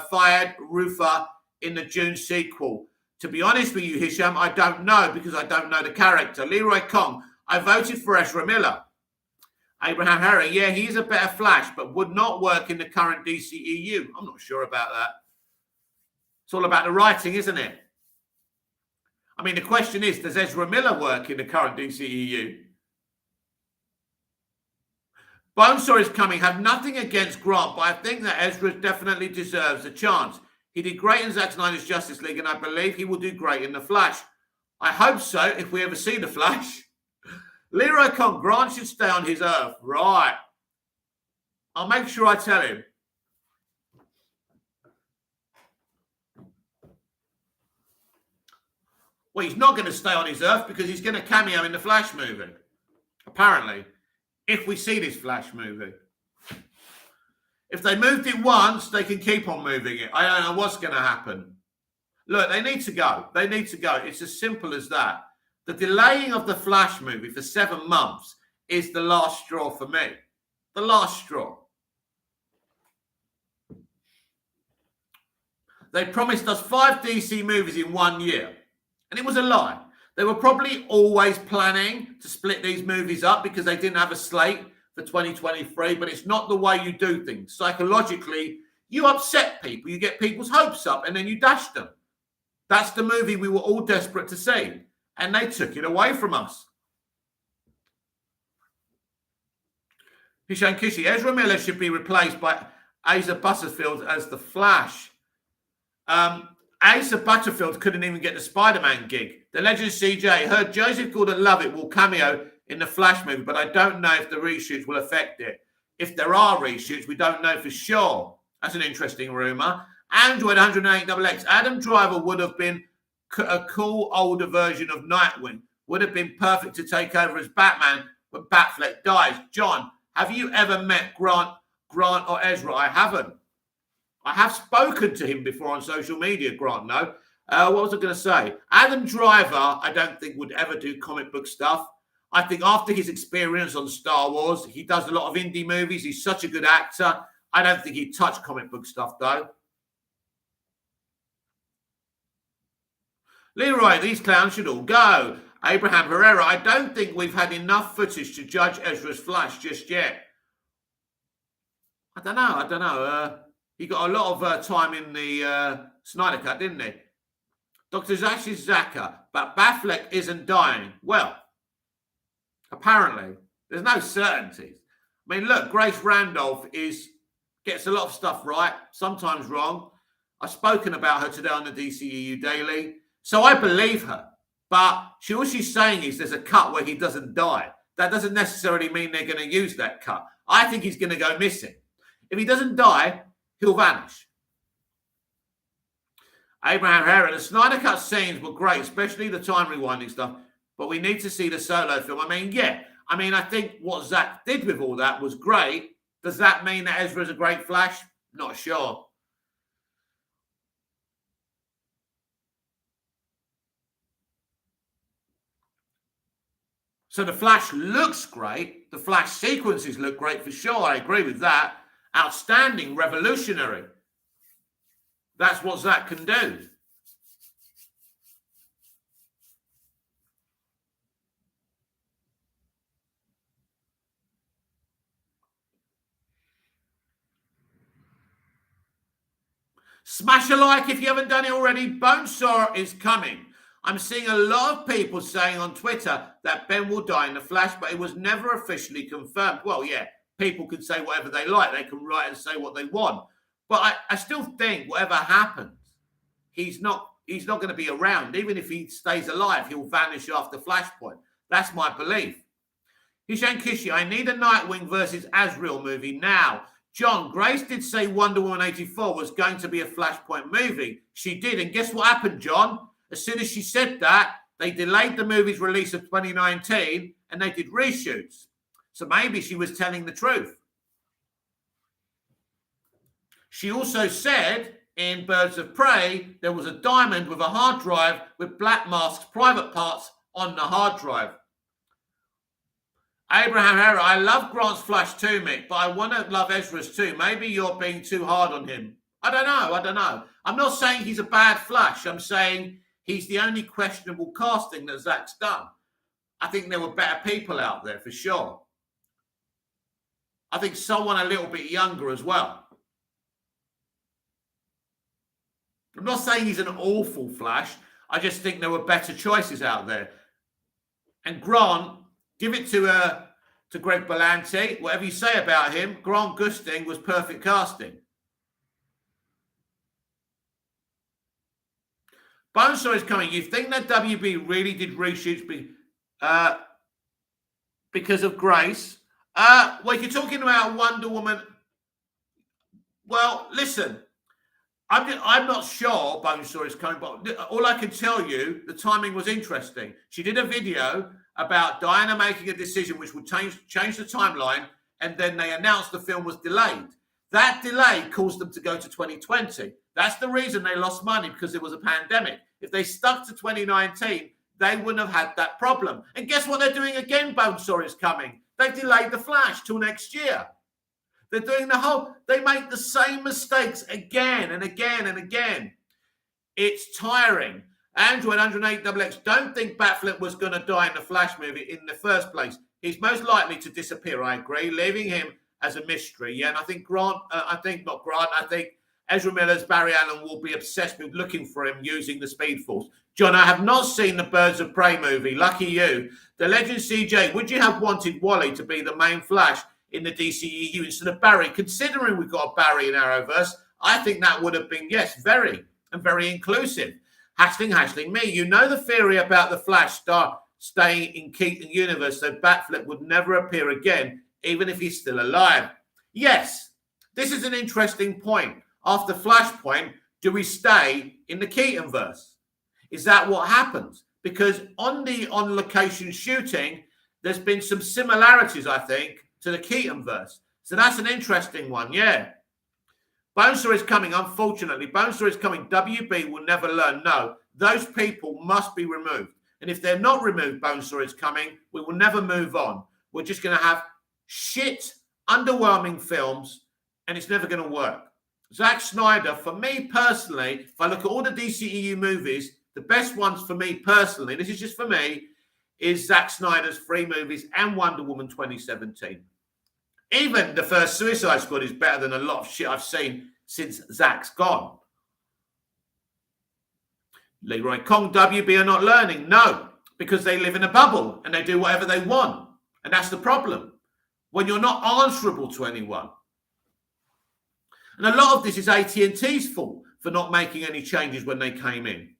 [SPEAKER 1] Fired Rufa in the June sequel? To be honest with you, Hisham, I don't know because I don't know the character. Leroy Kong, I voted for Ezra Miller. Abraham Harry, yeah, he's a better Flash, but would not work in the current DCEU. I'm not sure about that. It's all about the writing, isn't it? I mean, the question is, does Ezra Miller work in the current DCEU? Bonesaw is coming. Have nothing against Grant, but I think that Ezra definitely deserves a chance. He did great in Zack Snyder's Justice League, and I believe he will do great in The Flash. I hope so, if we ever see The Flash. Leroy Kong, Grant should stay on his Earth. Right. I'll make sure I tell him. Well, he's not going to stay on his Earth because he's going to cameo in the Flash movie. Apparently. If we see this Flash movie. If they moved it once, they can keep on moving it. I don't know what's going to happen. Look, they need to go. They need to go. It's as simple as that. The delaying of the Flash movie for 7 months is the last straw for me. The last straw. They promised us 5 DC movies in 1 year. And it was a lie. They were probably always planning to split these movies up because they didn't have a slate for 2023, but it's not the way you do things. Psychologically, you upset people. You get people's hopes up and then you dash them. That's the movie we were all desperate to see. And they took it away from us. Hisham Kishi, Ezra Miller should be replaced by Asa Butterfield as the Flash. Asa Butterfield couldn't even get the Spider-Man gig. The legend CJ heard Joseph Gordon-Levitt will cameo in the Flash movie, but I don't know if the reshoots will affect it. If there are reshoots, we don't know for sure. That's an interesting rumor. Android 108XX. Adam Driver would have been a cool older version of Nightwing. Would have been perfect to take over as Batman when Batfleck dies. John, have you ever met Grant or Ezra? I haven't. I have spoken to him before on social media, Grant, no. What was I going to say? Adam Driver, I don't think would ever do comic book stuff. I think after his experience on Star Wars, he does a lot of indie movies. He's such a good actor. I don't think he'd touch comic book stuff, though. Leroy, these clowns should all go. Abraham Herrera, I don't think we've had enough footage to judge Ezra's Flash just yet. I don't know. He got a lot of time in the Snyder Cut, didn't he? Dr. Zash is Zaka, but Batfleck isn't dying. Well, apparently, there's no certainties. I mean, look, Grace Randolph gets a lot of stuff right, sometimes wrong. I've spoken about her today on the DCEU Daily, so I believe her. But all she's saying is there's a cut where he doesn't die. That doesn't necessarily mean they're going to use that cut. I think he's going to go missing. If he doesn't die, he'll vanish. Abraham Herrera, the Snyder Cut scenes were great, especially the time rewinding stuff. But we need to see the solo film. I think what Zach did with all that was great. Does that mean that Ezra's a great Flash? Not sure. So the Flash looks great. The Flash sequences look great for sure. I agree with that. Outstanding, revolutionary. That's what Zach can do. Smash a like if you haven't done it already. Bonesaw is coming. I'm seeing a lot of people saying on Twitter that Ben will die in the Flash, but it was never officially confirmed. Well, yeah, people can say whatever they like. They can write and say what they want. But I still think whatever happens, he's not going to be around. Even if he stays alive, he'll vanish after Flashpoint. That's my belief. Hishan Kishi, I need a Nightwing versus Azrael movie now. John, Grace did say Wonder Woman 84 was going to be a Flashpoint movie. She did. And guess what happened, John? As soon as she said that, they delayed the movie's release of 2019 and they did reshoots. So maybe she was telling the truth. She also said in Birds of Prey, there was a diamond with a hard drive with Black Mask's private parts on the hard drive. Abraham Herrera, I love Grant's Flash too, Mick, but I want to love Ezra's too. Maybe you're being too hard on him. I don't know. I'm not saying he's a bad Flash. I'm saying he's the only questionable casting that Zach's done. I think there were better people out there for sure. I think someone a little bit younger as well. I'm not saying he's an awful Flash. I just think there were better choices out there. And Grant, give it to Greg Berlanti. Whatever you say about him, Grant Gustin was perfect casting. Bonesaw is coming. You think that WB really did reshoots because of Grace? Well, if you're talking about Wonder Woman, well, listen, I'm not sure Bonesaw is coming, but all I can tell you, the timing was interesting. She did a video about Diana making a decision which would change the timeline, and then they announced the film was delayed. That delay caused them to go to 2020. That's the reason they lost money, because it was a pandemic. If they stuck to 2019, they wouldn't have had that problem. And guess what they're doing again? Bonesaw is coming. They've delayed the Flash till next year. They're doing they make the same mistakes again and again and again. It's tiring. Andrew at 108XX, don't think Batfleck was going to die in the Flash movie in the first place. He's most likely to disappear, I agree, leaving him as a mystery. Yeah, and I think I think Ezra Miller's Barry Allen will be obsessed with looking for him using the Speed Force. John, I have not seen the Birds of Prey movie. Lucky you. The Legend CJ, would you have wanted Wally to be the main Flash in the DCEU instead of Barry? Considering we've got a Barry in Arrowverse, I think that would have been, yes, very inclusive. Hashling me. You know the theory about the Flash staying in Keaton universe, so Batfleck would never appear again, even if he's still alive. Yes, this is an interesting point. After Flashpoint, do we stay in the Keatonverse? Is that what happens? Because on location shooting, there's been some similarities, I think, to the Keatonverse. So that's an interesting one, yeah. Bonesaw is coming, unfortunately. Bonesaw is coming. WB will never learn. No, those people must be removed. And if they're not removed, Bonesaw is coming, we will never move on. We're just going to have shit, underwhelming films, and it's never going to work. Zack Snyder, for me personally, if I look at all the DCEU movies, the best ones for me personally, this is just for me, is Zack Snyder's 3 movies and Wonder Woman 2017. Even the first Suicide Squad is better than a lot of shit I've seen since Zack's gone. Leroy Kong, WB are not learning. No, because they live in a bubble and they do whatever they want. And that's the problem. When you're not answerable to anyone. And a lot of this is AT&T's fault for not making any changes when they came in.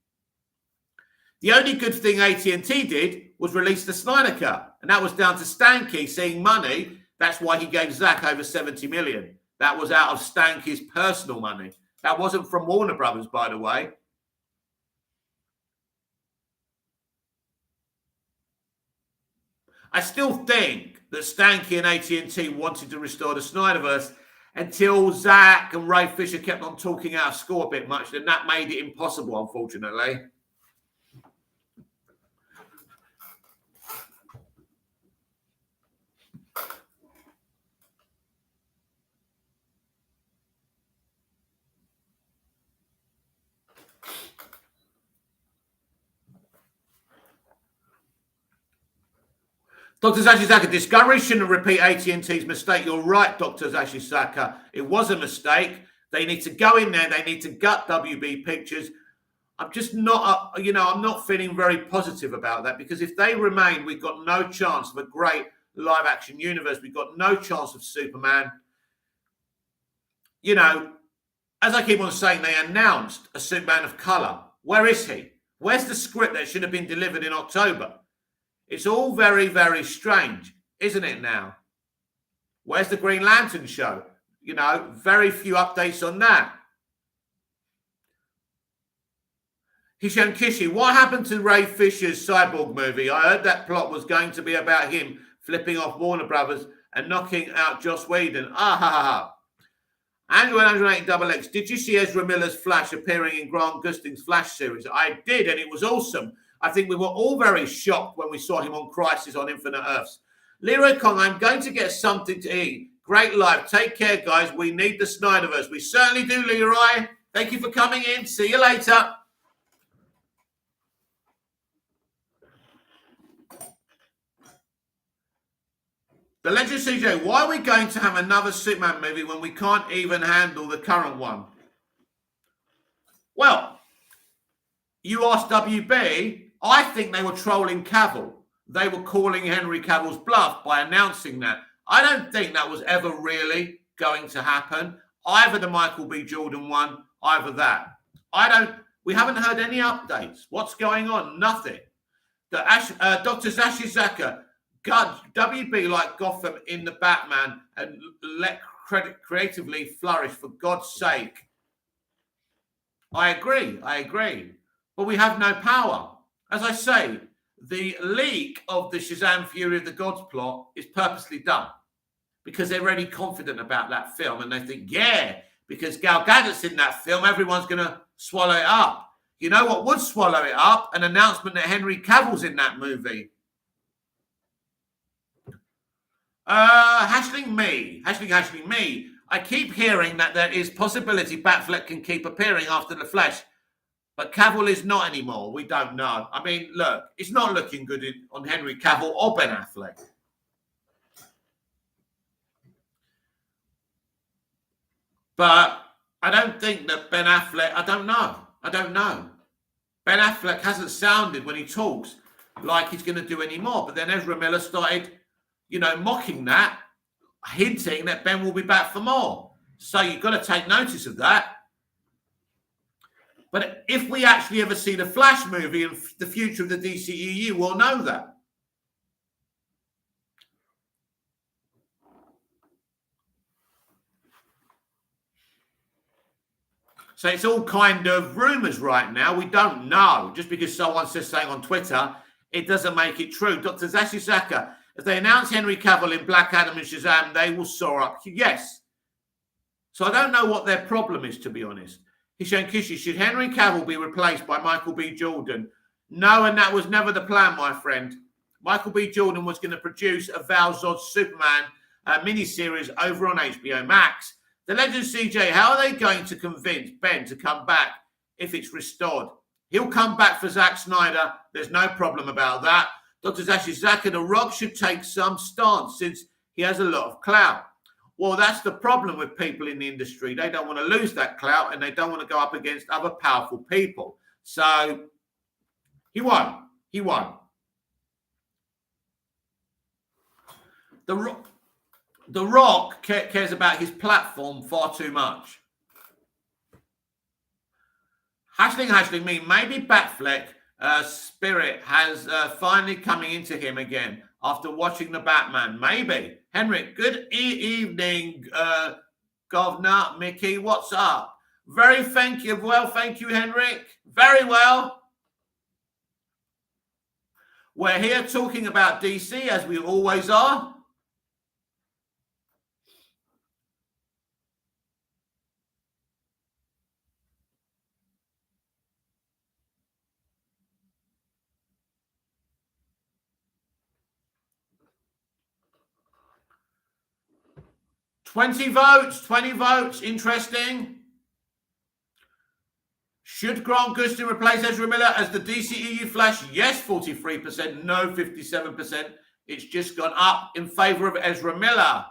[SPEAKER 1] The only good thing AT&T did was release the Snyder Cut. And that was down to Stanky seeing money. That's why he gave Zack over 70 million. That was out of Stanky's personal money. That wasn't from Warner Brothers, by the way. I still think that Stanky and AT&T wanted to restore the Snyderverse until Zack and Ray Fisher kept on talking out of school a bit much, and that made it impossible, unfortunately. Dr. Zashisaka, Discovery shouldn't repeat AT&T's mistake. You're right, Dr. Zashisaka. It was a mistake. They need to go in there. They need to gut WB Pictures. I'm just not, I'm not feeling very positive about that, because if they remain, we've got no chance of a great live action universe. We've got no chance of Superman. As I keep on saying, they announced a Superman of color. Where is he? Where's the script that should have been delivered in October? It's all very, very strange, isn't it now? Where's the Green Lantern show? Very few updates on that. Hisham Kishi, what happened to Ray Fisher's Cyborg movie? I heard that plot was going to be about him flipping off Warner Brothers and knocking out Joss Whedon. Ah, ha, ha, ha. Andrew 180XX, did you see Ezra Miller's Flash appearing in Grant Gustin's Flash series? I did, and it was awesome. I think we were all very shocked when we saw him on Crisis on Infinite Earths. Leroy Kong, I'm going to get something to eat. Great life. Take care, guys. We need the Snyderverse. We certainly do, Leroy. Thank you for coming in. See you later. The Legend CJ, why are we going to have another Superman movie when we can't even handle the current one? Well, you asked WB. I think they were trolling Cavill. They were calling Henry Cavill's bluff by announcing that. I don't think that was ever really going to happen. Either the Michael B. Jordan one, either that. We haven't heard any updates. What's going on? Nothing. Dr. Zashisaka, God, WB like Gotham in the Batman and let credit creatively flourish, for God's sake. I agree. But we have no power. As I say, the leak of the Shazam Fury of the Gods plot is purposely done because they're really confident about that film, and they think, because Gal Gadot's in that film, everyone's going to swallow it up. You know what would swallow it up? An announcement that Henry Cavill's in that movie. Hashling me. I keep hearing that there is possibility Batfleck can keep appearing after The Flash. But Cavill is not anymore. We don't know. I mean, look, it's not looking good on Henry Cavill or Ben Affleck. But I don't think that Ben Affleck, I don't know. Ben Affleck hasn't sounded when he talks like he's going to do any more. But then Ezra Miller started, mocking that, hinting that Ben will be back for more. So you've got to take notice of that. But if we actually ever see the Flash movie and the future of the DCEU, we'll know that. So it's all kind of rumours right now. We don't know. Just because someone says something on Twitter, it doesn't make it true. Dr. Zashisaka, if they announce Henry Cavill in Black Adam and Shazam, they will soar up. Yes. So I don't know what their problem is, to be honest. Hishan Kishi, should Henry Cavill be replaced by Michael B. Jordan? No, and that was never the plan, my friend. Michael B. Jordan was going to produce a Val Zod Superman miniseries over on HBO Max. The legend CJ, how are they going to convince Ben to come back if it's restored? He'll come back for Zack Snyder. There's no problem about that. Dr. Zashi Zack and The Rock should take some stance since he has a lot of clout. Well, that's the problem with people in the industry. They don't want to lose that clout and they don't want to go up against other powerful people. So he won. He won. The Rock cares about his platform far too much. Hashling me. Maybe Batfleck spirit has finally coming into him again after watching the Batman. Maybe. Henrik, good evening, Governor Mickey. What's up? Very thank you. Well, thank you, Henrik. Very well. We're here talking about DC as we always are. $20 votes, interesting. Should Grant Gustin replace Ezra Miller as the DCEU Flash? Yes, 43%, no, 57%. It's just gone up in favor of Ezra Miller.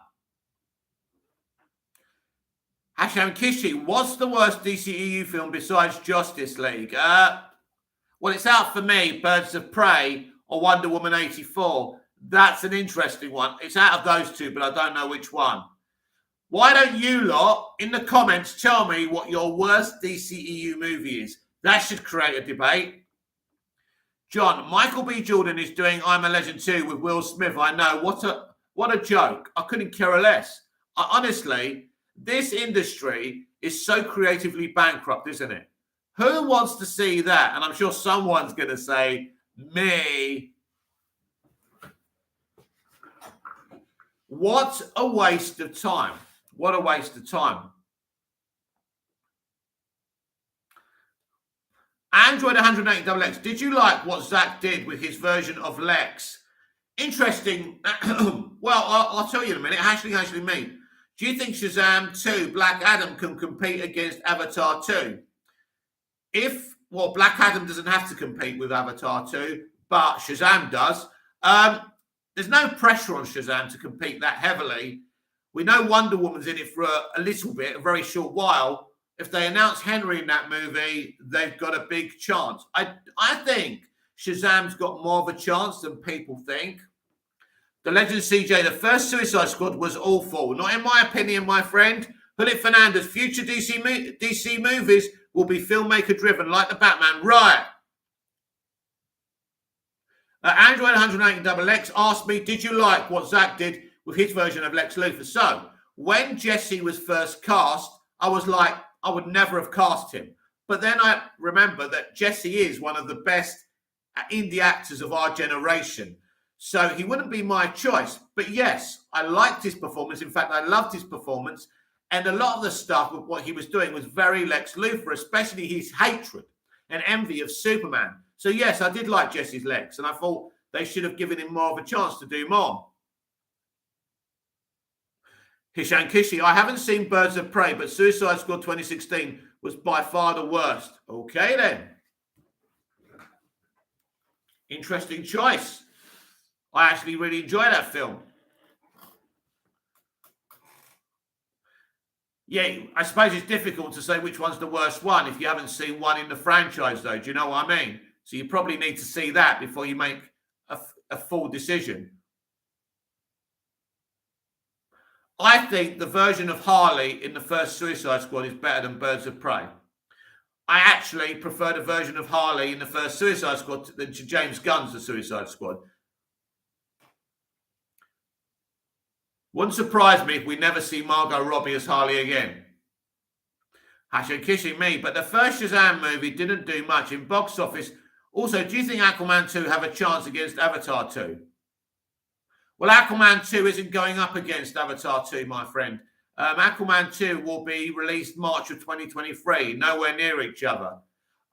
[SPEAKER 1] Hasham Kishi, what's the worst DCEU film besides Justice League? Well, it's out for me, Birds of Prey or Wonder Woman 84. That's an interesting one. It's out of those two, but I don't know which one. Why don't you lot in the comments tell me what your worst DCEU movie is? That should create a debate. John, Michael B. Jordan is doing I'm a Legend 2 with Will Smith. I know. What a joke. I couldn't care less. Honestly, this industry is so creatively bankrupt, isn't it? Who wants to see that? And I'm sure someone's going to say, me. What a waste of time. What a waste of time. Android 180XX, did you like what Zach did with his version of Lex? Interesting. Well, I'll tell you in a minute. Actually, me. Do you think Shazam 2, Black Adam, can compete against Avatar 2? Well, Black Adam doesn't have to compete with Avatar 2, but Shazam does. There's no pressure on Shazam to compete that heavily. We know Wonder Woman's in it for a little bit, a very short while. If they announce Henry in that movie, they've got a big chance. I think Shazam's got more of a chance than people think. The legend CJ, the first Suicide Squad was awful. Not in my opinion, my friend. Hullet Fernandez, future DC movies will be filmmaker driven like the Batman. Right. Android 180XX asked me, did you like what Zach did with his version of Lex Luthor? So, when Jesse was first cast, I was like, I would never have cast him. But then I remember that Jesse is one of the best indie actors of our generation. So he wouldn't be my choice. But yes, I liked his performance. In fact, I loved his performance. And a lot of the stuff with what he was doing was very Lex Luthor, especially his hatred and envy of Superman. So yes, I did like Jesse's Lex. And I thought they should have given him more of a chance to do more. Hishan Kishi, I haven't seen Birds of Prey, but Suicide Squad 2016 was by far the worst. Okay, then. Interesting choice. I actually really enjoy that film. Yeah, I suppose it's difficult to say which one's the worst one if you haven't seen one in the franchise, though. Do you know what I mean? So you probably need to see that before you make a full decision. I think the version of Harley in the first Suicide Squad is better than Birds of Prey. I actually prefer the version of Harley in the first Suicide Squad than to James Gunn's The Suicide Squad. Wouldn't surprise me if we never see Margot Robbie as Harley again. Hashtag kissing me, but the first Shazam movie didn't do much in box office. Also, do you think Aquaman 2 have a chance against Avatar 2? Well, Aquaman 2 isn't going up against Avatar 2, my friend. Aquaman 2 will be released March of 2023, nowhere near each other.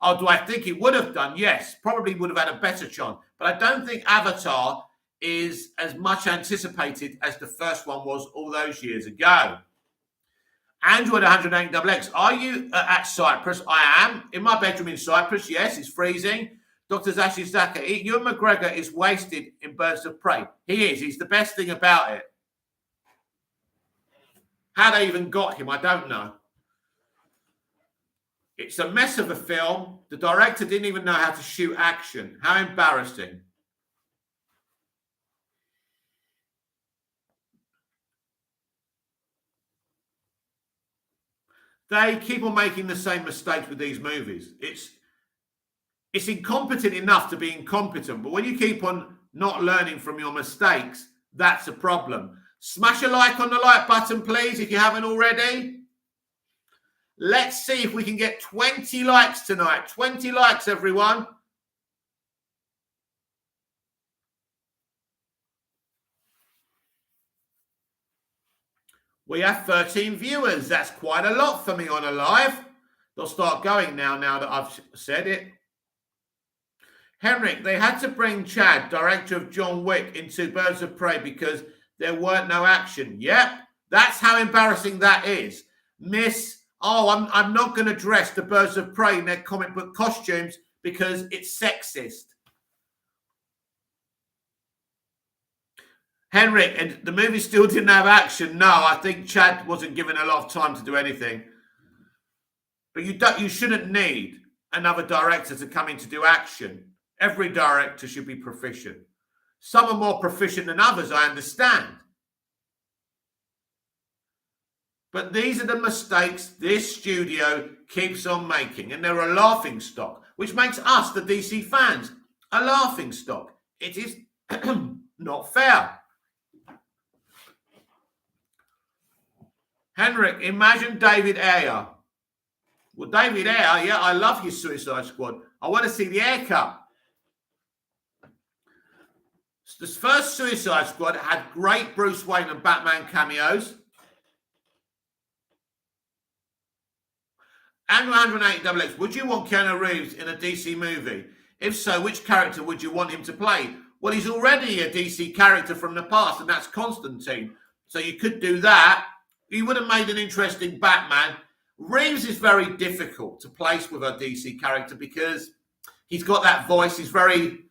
[SPEAKER 1] Oh, do I think it would have done? Yes, probably would have had a better chance. But I don't think Avatar is as much anticipated as the first one was all those years ago. Android 108XX, are you at Cyprus? I am. In my bedroom in Cyprus, yes, it's freezing. Dr. Zashi Zaka, Ewan McGregor is wasted in Birds of Prey. He is. He's the best thing about it. How they even got him, I don't know. It's a mess of a film. The director didn't even know how to shoot action. How embarrassing. They keep on making the same mistakes with these movies. It's incompetent enough to be incompetent, but when you keep on not learning from your mistakes, that's a problem. Smash a like on the like button, please, if you haven't already. Let's see if we can get 20 likes tonight. 20 likes, everyone. We have 13 viewers. That's quite a lot for me on a live. They'll start going now that I've said it. Henrik, they had to bring Chad, director of John Wick, into Birds of Prey because there weren't no action. Yep, that's how embarrassing that is. I'm not going to dress the Birds of Prey in their comic book costumes because it's sexist. Henrik, and the movie still didn't have action. No, I think Chad wasn't given a lot of time to do anything. But you shouldn't need another director to come in to do action. Every director should be proficient. Some are more proficient than others, I understand. But these are the mistakes this studio keeps on making, and they're a laughing stock, which makes us, the DC fans, a laughing stock. It is not fair. Henrik, imagine David Ayer. Well, David Ayer, yeah, I love his Suicide Squad. I want to see the haircut. The first Suicide Squad had great Bruce Wayne and Batman cameos. And 180XX, would you want Keanu Reeves in a DC movie? If so, which character would you want him to play? Well, he's already a DC character from the past, and that's Constantine. So you could do that. He would have made an interesting Batman. Reeves is very difficult to place with a DC character because he's got that voice. He's very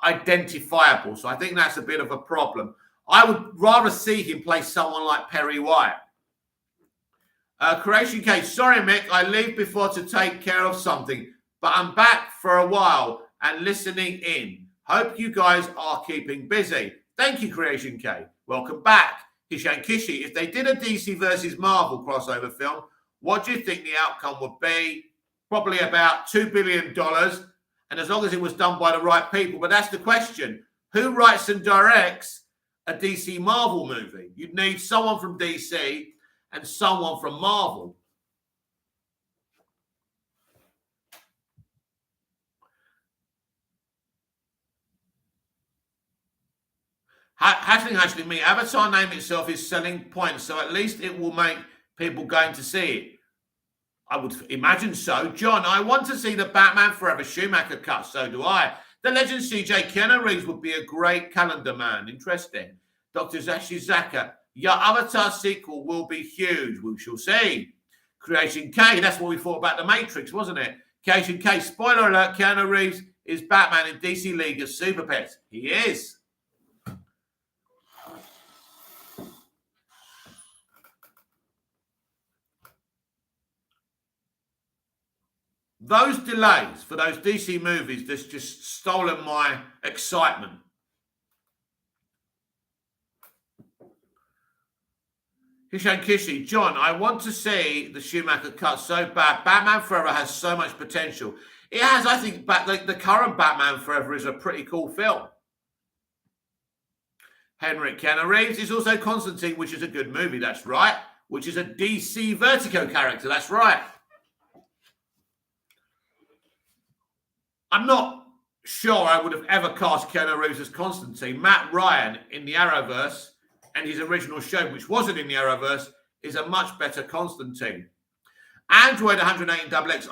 [SPEAKER 1] identifiable. So I think that's a bit of a problem. I would rather see him play someone like Perry White. Creation Case, sorry, Mick, I leave before to take care of something, but I'm back for a while and listening in. Hope you guys are keeping busy. Thank you, Creation K. Welcome back. Kishan Kishi, if they did a DC versus Marvel crossover film, what do you think the outcome would be? Probably about $2 billion, and as long as it was done by the right people. But that's the question. Who writes and directs a DC Marvel movie? You'd need someone from DC and someone from Marvel. Hashling me. Avatar name itself is selling points, so at least it will make people going to see it. I would imagine so. John, I want to see the Batman Forever Schumacher cut. So do I. The Legend CJ, Keanu Reeves would be a great calendar man. Interesting. Dr. Zashi Zaka, your Avatar sequel will be huge. We shall see. Creation K, that's what we thought about The Matrix, wasn't it? Creation K, spoiler alert, Keanu Reeves is Batman in DC League of Super Pets. He is. Those delays for those DC movies, that's just stolen my excitement. Hishan Kishi, John, I want to see the Schumacher cut so bad. Batman Forever has so much potential. It has, I think, the current Batman Forever is a pretty cool film. Henrik Keanu Reeves is also Constantine, which is a good movie, that's right. Which is a DC Vertigo character, that's right. I'm not sure I would have ever cast Keanu Reeves as Constantine. Matt Ryan in the Arrowverse and his original show, which wasn't in the Arrowverse, is a much better Constantine. Android 118XX.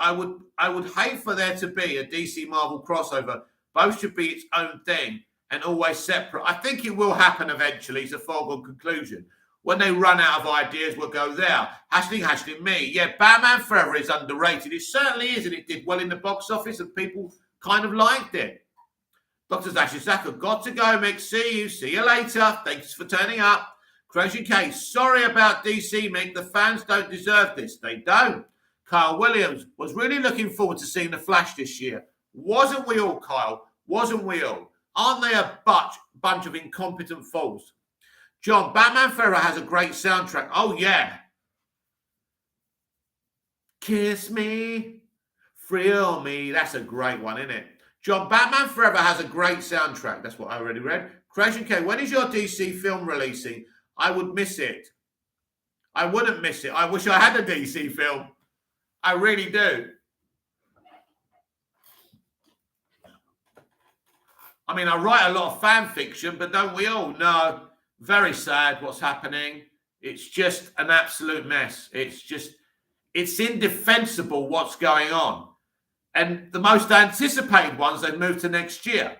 [SPEAKER 1] I would hate for there to be a DC Marvel crossover. Both should be its own thing and always separate. I think it will happen eventually. It's a foregone conclusion. When they run out of ideas, we'll go there. Hashtag me. Yeah, Batman Forever is underrated. It certainly is, and it did well in the box office, and people kind of liked it. Dr. Zaka, got to go, Mick. See you later. Thanks for turning up. Crazy K, sorry about DC, Mick. The fans don't deserve this. They don't. Kyle Williams was really looking forward to seeing the Flash this year. Wasn't we all, Kyle? Wasn't we all? Aren't they a bunch of incompetent fools? John, Batman Forever has a great soundtrack. Oh, yeah. Kiss me, thrill me. That's a great one, isn't it? John, Batman Forever has a great soundtrack. That's what I already read. Creation K, when is your DC film releasing? I would miss it. I wouldn't miss it. I wish I had a DC film. I really do. I mean, I write a lot of fan fiction, but don't we all? No. Very sad what's happening. It's just an absolute mess. It's indefensible what's going on. And the most anticipated ones, they've moved to next year.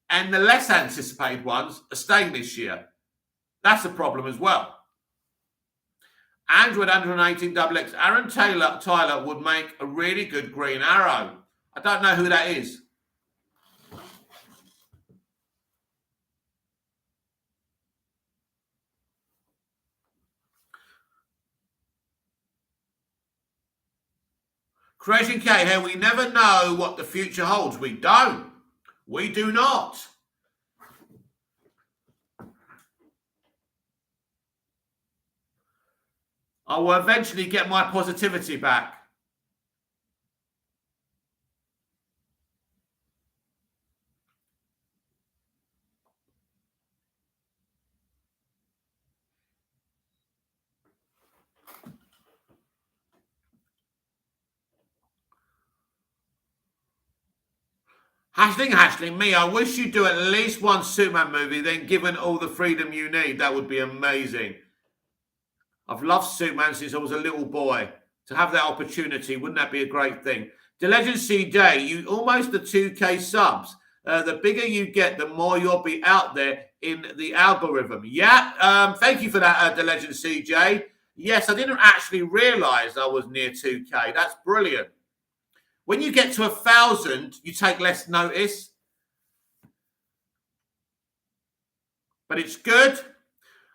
[SPEAKER 1] And the less anticipated ones are staying this year. That's a problem as well. Android 118XX. Aaron Tyler would make a really good Green Arrow. I don't know who that is. Creation K here, we never know what the future holds. We don't. We do not. I will eventually get my positivity back. Hashling, me. I wish you'd do at least one Superman movie, then given all the freedom you need. That would be amazing. I've loved Superman since I was a little boy. To have that opportunity, wouldn't that be a great thing? The Legend CJ, you almost the 2K subs. The bigger you get, the more you'll be out there in the algorithm. Yeah, thank you for that, The Legend CJ. Yes, I didn't actually realise I was near 2K. That's brilliant. When you get to 1,000, you take less notice. But it's good.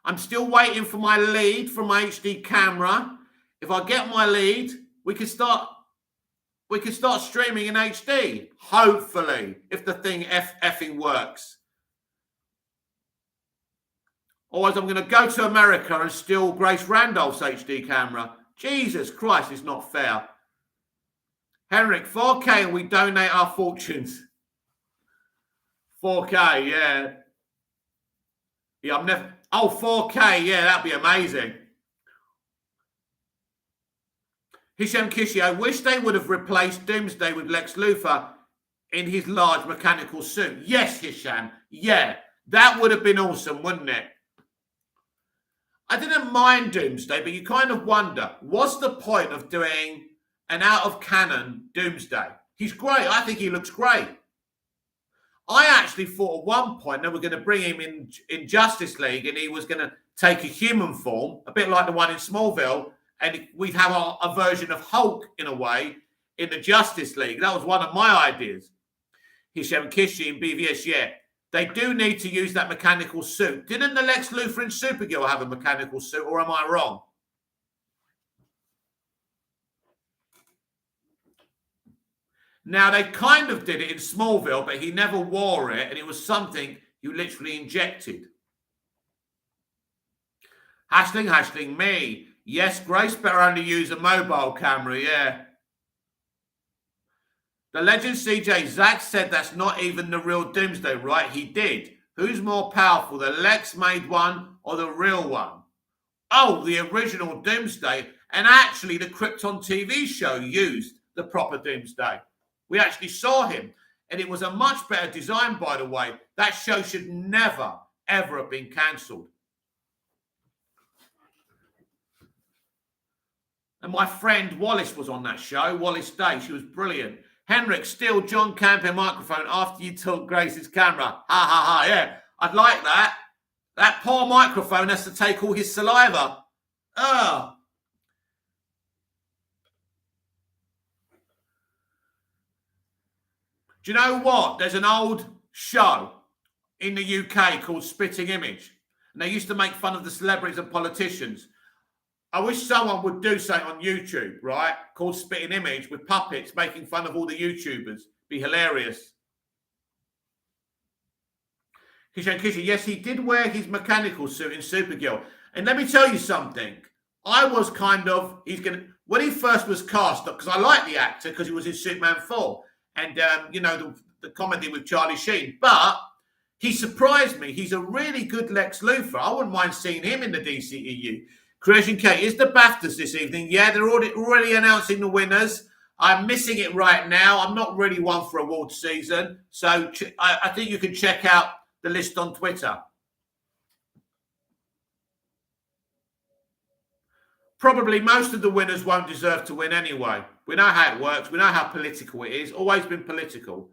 [SPEAKER 1] I'm still waiting for my lead from my HD camera. If I get my lead, we can start streaming in HD. Hopefully, if the thing effing works. Otherwise, I'm going to go to America and steal Grace Randolph's HD camera. Jesus Christ, it's not fair. Henrik, 4K and we donate our fortunes. 4K, yeah. Yeah, I'm never... Oh, 4K, yeah, that'd be amazing. Hisham Kishi, I wish they would have replaced Doomsday with Lex Luthor in his large mechanical suit. Yes, Hisham, yeah. That would have been awesome, wouldn't it? I didn't mind Doomsday, but you kind of wonder, what's the point of doing an out-of-canon Doomsday? He's great. I think he looks great. I actually thought at one point they were going to bring him in Justice League and he was going to take a human form, a bit like the one in Smallville, and we'd have a version of Hulk, in a way, in the Justice League. That was one of my ideas. Hisham Kishi and BVS, yeah. They do need to use that mechanical suit. Didn't the Lex Luthor and Supergirl have a mechanical suit, or am I wrong? Now, they kind of did it in Smallville, but he never wore it, and it was something you literally injected. Hashling, me. Yes, Grace better only use a mobile camera, yeah. The Legend CJ, Zach said that's not even the real Doomsday, right? He did. Who's more powerful, the Lex made one or the real one? Oh, the original Doomsday. And actually, the Krypton TV show used the proper Doomsday. We actually saw him, and it was a much better design, by the way. That show should never, ever have been cancelled. And my friend Wallace was on that show, Wallace Day. She was brilliant. Henrik, steal John Campion microphone after you took Grace's camera. Ha ha ha, yeah. I'd like that. That poor microphone has to take all his saliva. Oh. Do you know what? There's an old show in the UK called Spitting Image. And they used to make fun of the celebrities and politicians. I wish someone would do something on YouTube, right? Called Spitting Image with puppets making fun of all the YouTubers. Be hilarious. Kishan Kishi, yes, he did wear his mechanical suit in Supergirl. And let me tell you something. I was when he first was cast, because I like the actor because he was in Superman 4 and, the comedy with Charlie Sheen. But he surprised me. He's a really good Lex Luthor. I wouldn't mind seeing him in the DCEU. Creation K, is the BAFTAs this evening? Yeah, they're already announcing the winners. I'm missing it right now. I'm not really one for award season. So I think you can check out the list on Twitter. Probably most of the winners won't deserve to win anyway. We know how it works. We know how political it is. Always been political.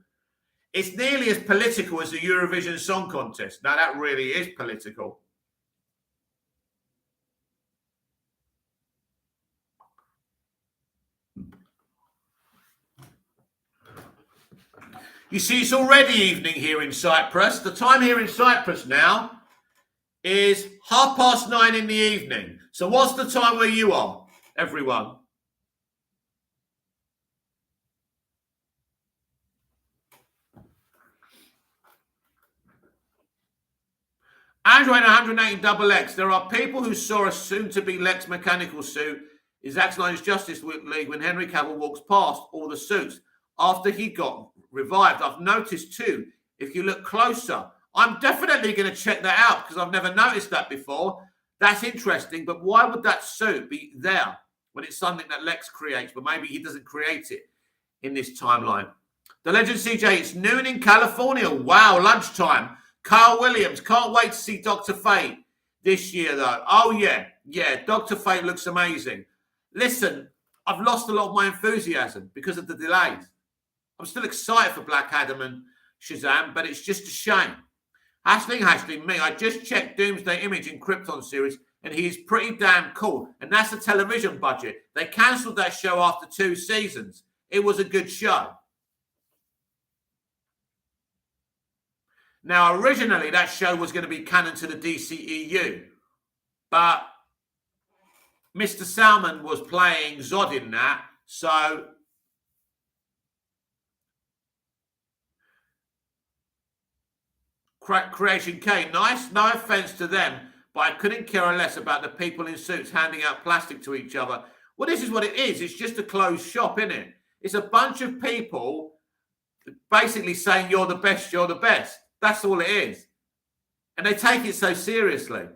[SPEAKER 1] It's nearly as political as the Eurovision Song Contest. Now, that really is political. You see, it's already evening here in Cyprus. The time here in Cyprus now is 9:30 in the evening. So what's the time where you are, everyone? Android 180 double X. There are people who saw a soon-to-be Lex mechanical suit in Zack Snyder's Justice League when Henry Cavill walks past all the suits after he got revived. I've noticed too, if you look closer, I'm definitely going to check that out because I've never noticed that before. That's interesting, but why would that suit be there when it's something that Lex creates, but maybe he doesn't create it in this timeline? The Legend CJ, it's noon in California. Wow, lunchtime. Carl Williams, can't wait to see Dr. Fate this year, though. Oh, yeah, Dr. Fate looks amazing. Listen, I've lost a lot of my enthusiasm because of the delays. I'm still excited for Black Adam and Shazam, but it's just a shame. Hashling me. I just checked Doomsday Image in Krypton series, and he is pretty damn cool. And that's a television budget. They cancelled that show after 2 seasons. It was a good show. Now, originally, that show was going to be canon to the DCEU, but Mr. Salmon was playing Zod in that, so Creation K, nice, no offense to them, but I couldn't care less about the people in suits handing out plastic to each other. Well, this is what it is. It's just a closed shop, isn't it? It's a bunch of people basically saying you're the best, you're the best. That's all it is. And they take it so seriously.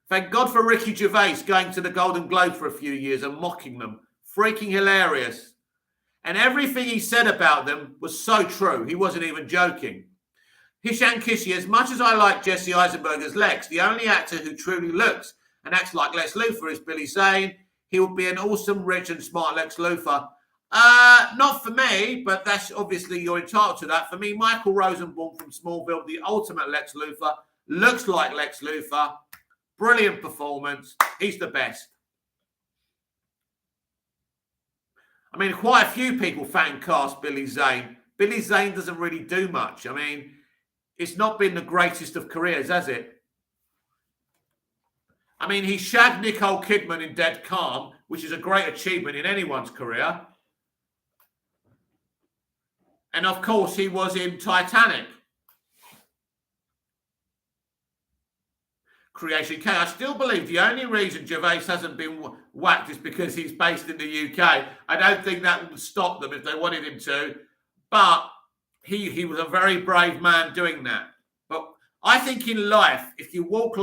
[SPEAKER 1] Thank God for Ricky Gervais going to the Golden Globe for a few years and mocking them. Freaking hilarious. And everything he said about them was so true. He wasn't even joking. Hishan Kishi, as much as I like Jesse Eisenberg as Lex, the only actor who truly looks and acts like Lex Luthor is Billy Zane. He would be an awesome, rich and smart Lex Luthor. Not for me, but that's obviously you're entitled to that. For me, Michael Rosenbaum from Smallville, the ultimate Lex Luthor, looks like Lex Luthor. Brilliant performance. He's the best. I mean, quite a few people fan cast Billy Zane. Billy Zane doesn't really do much. I mean, it's not been the greatest of careers, has it? I mean, he shagged Nicole Kidman in Dead Calm, which is a great achievement in anyone's career. And of course, he was in Titanic. Creation K. I still believe the only reason Gervais hasn't been whacked is because he's based in the UK. I don't think that would stop them if they wanted him to. But he was a very brave man doing that. But I think in life, if you walk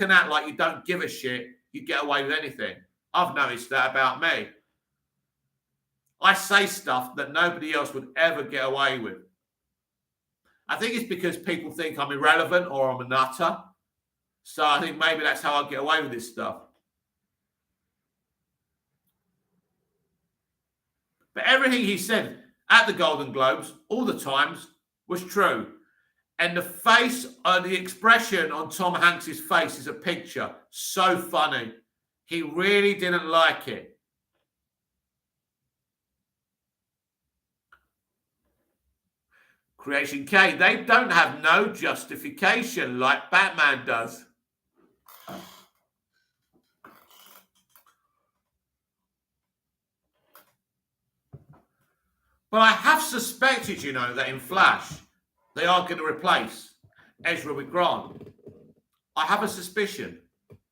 [SPEAKER 1] and act like you don't give a shit, you get away with anything. I've noticed that about me. I say stuff that nobody else would ever get away with. I think it's because people think I'm irrelevant or I'm a nutter. So I think maybe that's how I get away with this stuff. But everything he said at the Golden Globes, all the times, was true. And the face, the expression on Tom Hanks's face is a picture. So funny. He really didn't like it. Creation K, they don't have no justification like Batman does. But I have suspected, you know, that in Flash, they are going to replace Ezra with Grant. I have a suspicion.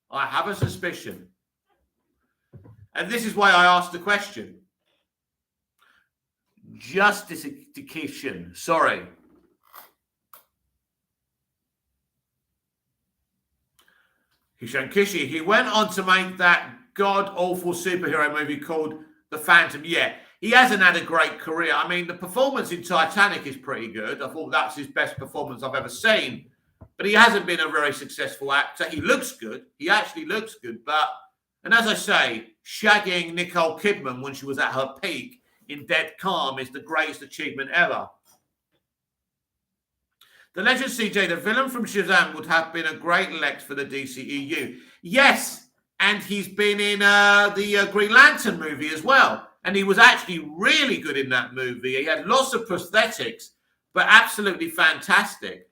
[SPEAKER 1] I have a suspicion. And this is why I asked the question. Justification. Sorry. Hisham Kishi, he went on to make that god-awful superhero movie called The Phantom. Yeah, he hasn't had a great career. I mean, the performance in Titanic is pretty good. I thought that's his best performance I've ever seen. But he hasn't been a very successful actor. He looks good. He actually looks good. But, and as I say, shagging Nicole Kidman when she was at her peak in Dead Calm is the greatest achievement ever. The legend CJ, the villain from Shazam would have been a great Lex for the DCEU. Yes, and he's been in the Green Lantern movie as well. And he was actually really good in that movie. He had lots of prosthetics, but absolutely fantastic.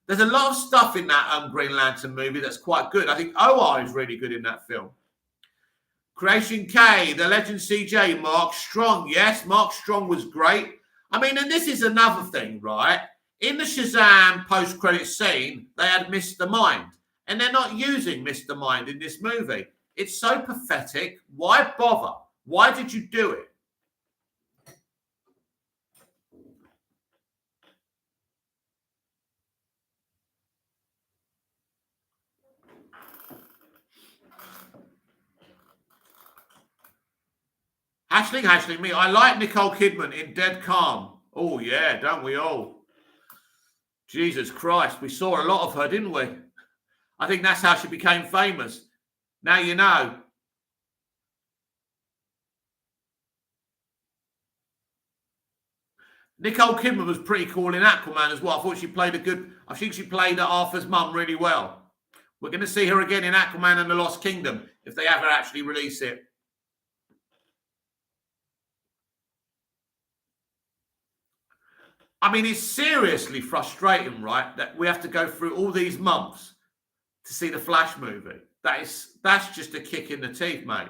[SPEAKER 1] There's a lot of stuff in that Green Lantern movie that's quite good. I think OR is really good in that film. Creation K, the legend CJ, Mark Strong. Yes, Mark Strong was great. I mean, and this is another thing, right? In the Shazam post-credit scene, they had Mr. Mind. And they're not using Mr. Mind in this movie. It's so pathetic. Why bother? Why did you do it? Hashling me. I like Nicole Kidman in Dead Calm. Oh, yeah, don't we all? Jesus Christ, we saw a lot of her, didn't we? I think that's how she became famous. Now you know. Nicole Kidman was pretty cool in Aquaman as well. I think she played Arthur's mum really well. We're going to see her again in Aquaman and the Lost Kingdom if they ever actually release it. I mean, it's seriously frustrating, right, that we have to go through all these months to see the Flash movie. That's just a kick in the teeth, mate.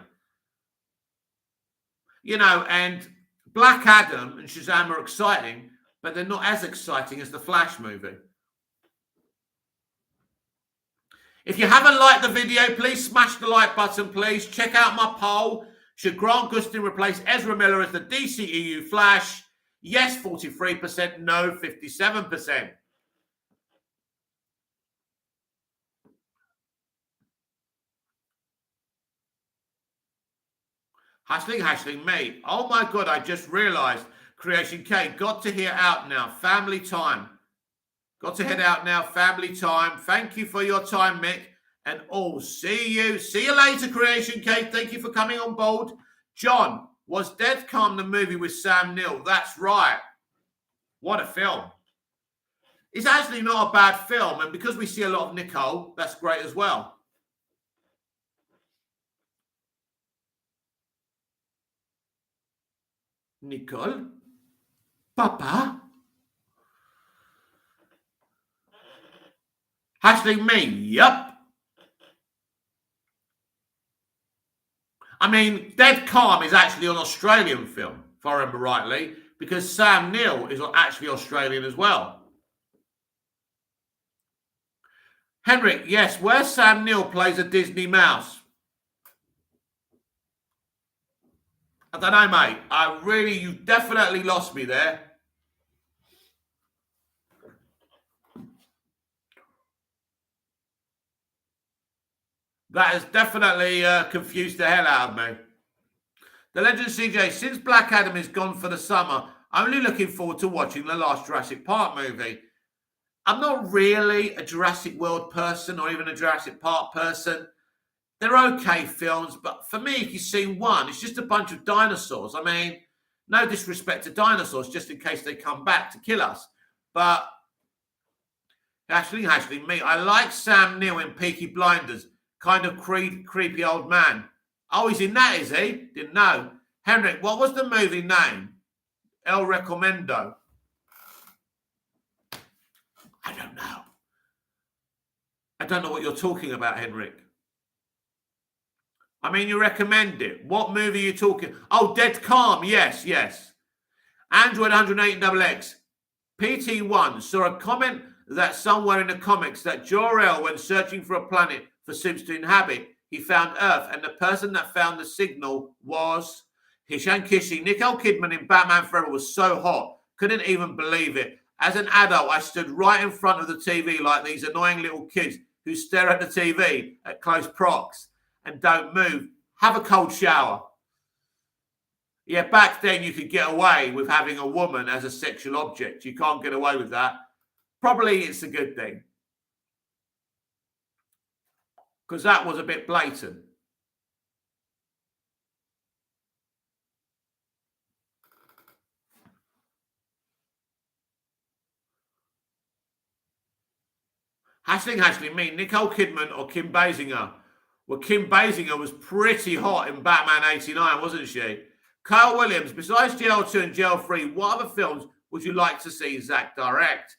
[SPEAKER 1] You know, and Black Adam and Shazam are exciting, but they're not as exciting as the Flash movie. If you haven't liked the video, please smash the like button, please. Check out my poll. Should Grant Gustin replace Ezra Miller as the DCEU Flash? Yes, 43%. No, 57%. Hashling me. Oh my God, I just realized. Creation K, got to hear out now. Family time. Got to head out now. Family time. Thank you for your time, Mick. And see you. See you later, Creation K. Thank you for coming on board. John, was Dead Calm the movie with Sam Neill? That's right. What a film. It's actually not a bad film. And because we see a lot of Nicole, that's great as well. Nicole? Papa? Hashling me. Yup. I mean, Dead Calm is actually an Australian film, if I remember rightly, because Sam Neill is actually Australian as well. Henrik, yes, where Sam Neill plays a Disney mouse. I don't know, mate. You definitely lost me there. That has definitely confused the hell out of me. The Legend CJ, since Black Adam is gone for the summer, I'm only looking forward to watching the last Jurassic Park movie. I'm not really a Jurassic World person or even a Jurassic Park person. They're okay films, but for me, if you've seen one, it's just a bunch of dinosaurs. I mean, No disrespect to dinosaurs, just in case they come back to kill us. But Ashley, me. I like Sam Neill in Peaky Blinders. Kind of creepy old man. Oh, he's in that, is he? Didn't know. Henrik, what was the movie name? El Recommendo. I don't know. I don't know what you're talking about, Henrik. I mean, you recommend it. What movie are you talking? Oh, Dead Calm. Yes. Android 108XX. PT1 saw a comment that somewhere in the comics that Jor-El, when searching for a planet for Sims to inhabit, he found Earth, and the person that found the signal was Hisham Kishi. Nicole Kidman in Batman Forever was so hot. Couldn't even believe it. As an adult, I stood right in front of the TV like these annoying little kids who stare at the TV at close prox and don't move. Have a cold shower. Yeah, back then you could get away with having a woman as a sexual object. You can't get away with that. Probably it's a good thing. Because that was a bit blatant. Hashling, me, Nicole Kidman or Kim Basinger? Well, Kim Basinger was pretty hot in Batman 89, wasn't she? Kyle Williams, besides GL2 and GL3, what other films would you like to see Zach direct?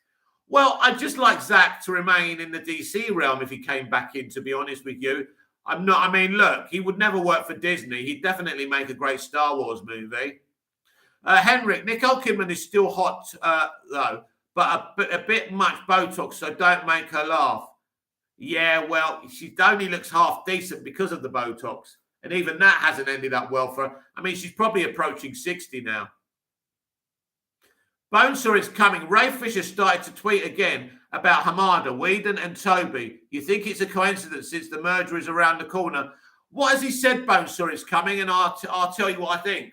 [SPEAKER 1] Well, I'd just like Zach to remain in the DC realm if he came back in, to be honest with you. Look, he would never work for Disney. He'd definitely make a great Star Wars movie. Henrik, Nicole Kidman is still hot, though, but a bit much Botox, so don't make her laugh. Yeah, well, she only looks half decent because of the Botox. And even that hasn't ended up well for her. I mean, she's probably approaching 60 now. Bonesaw is coming. Ray Fisher started to tweet again about Hamada, Whedon and Toby. You think it's a coincidence since the merger is around the corner? What has he said, Bonesaw is coming? And I'll tell you what I think.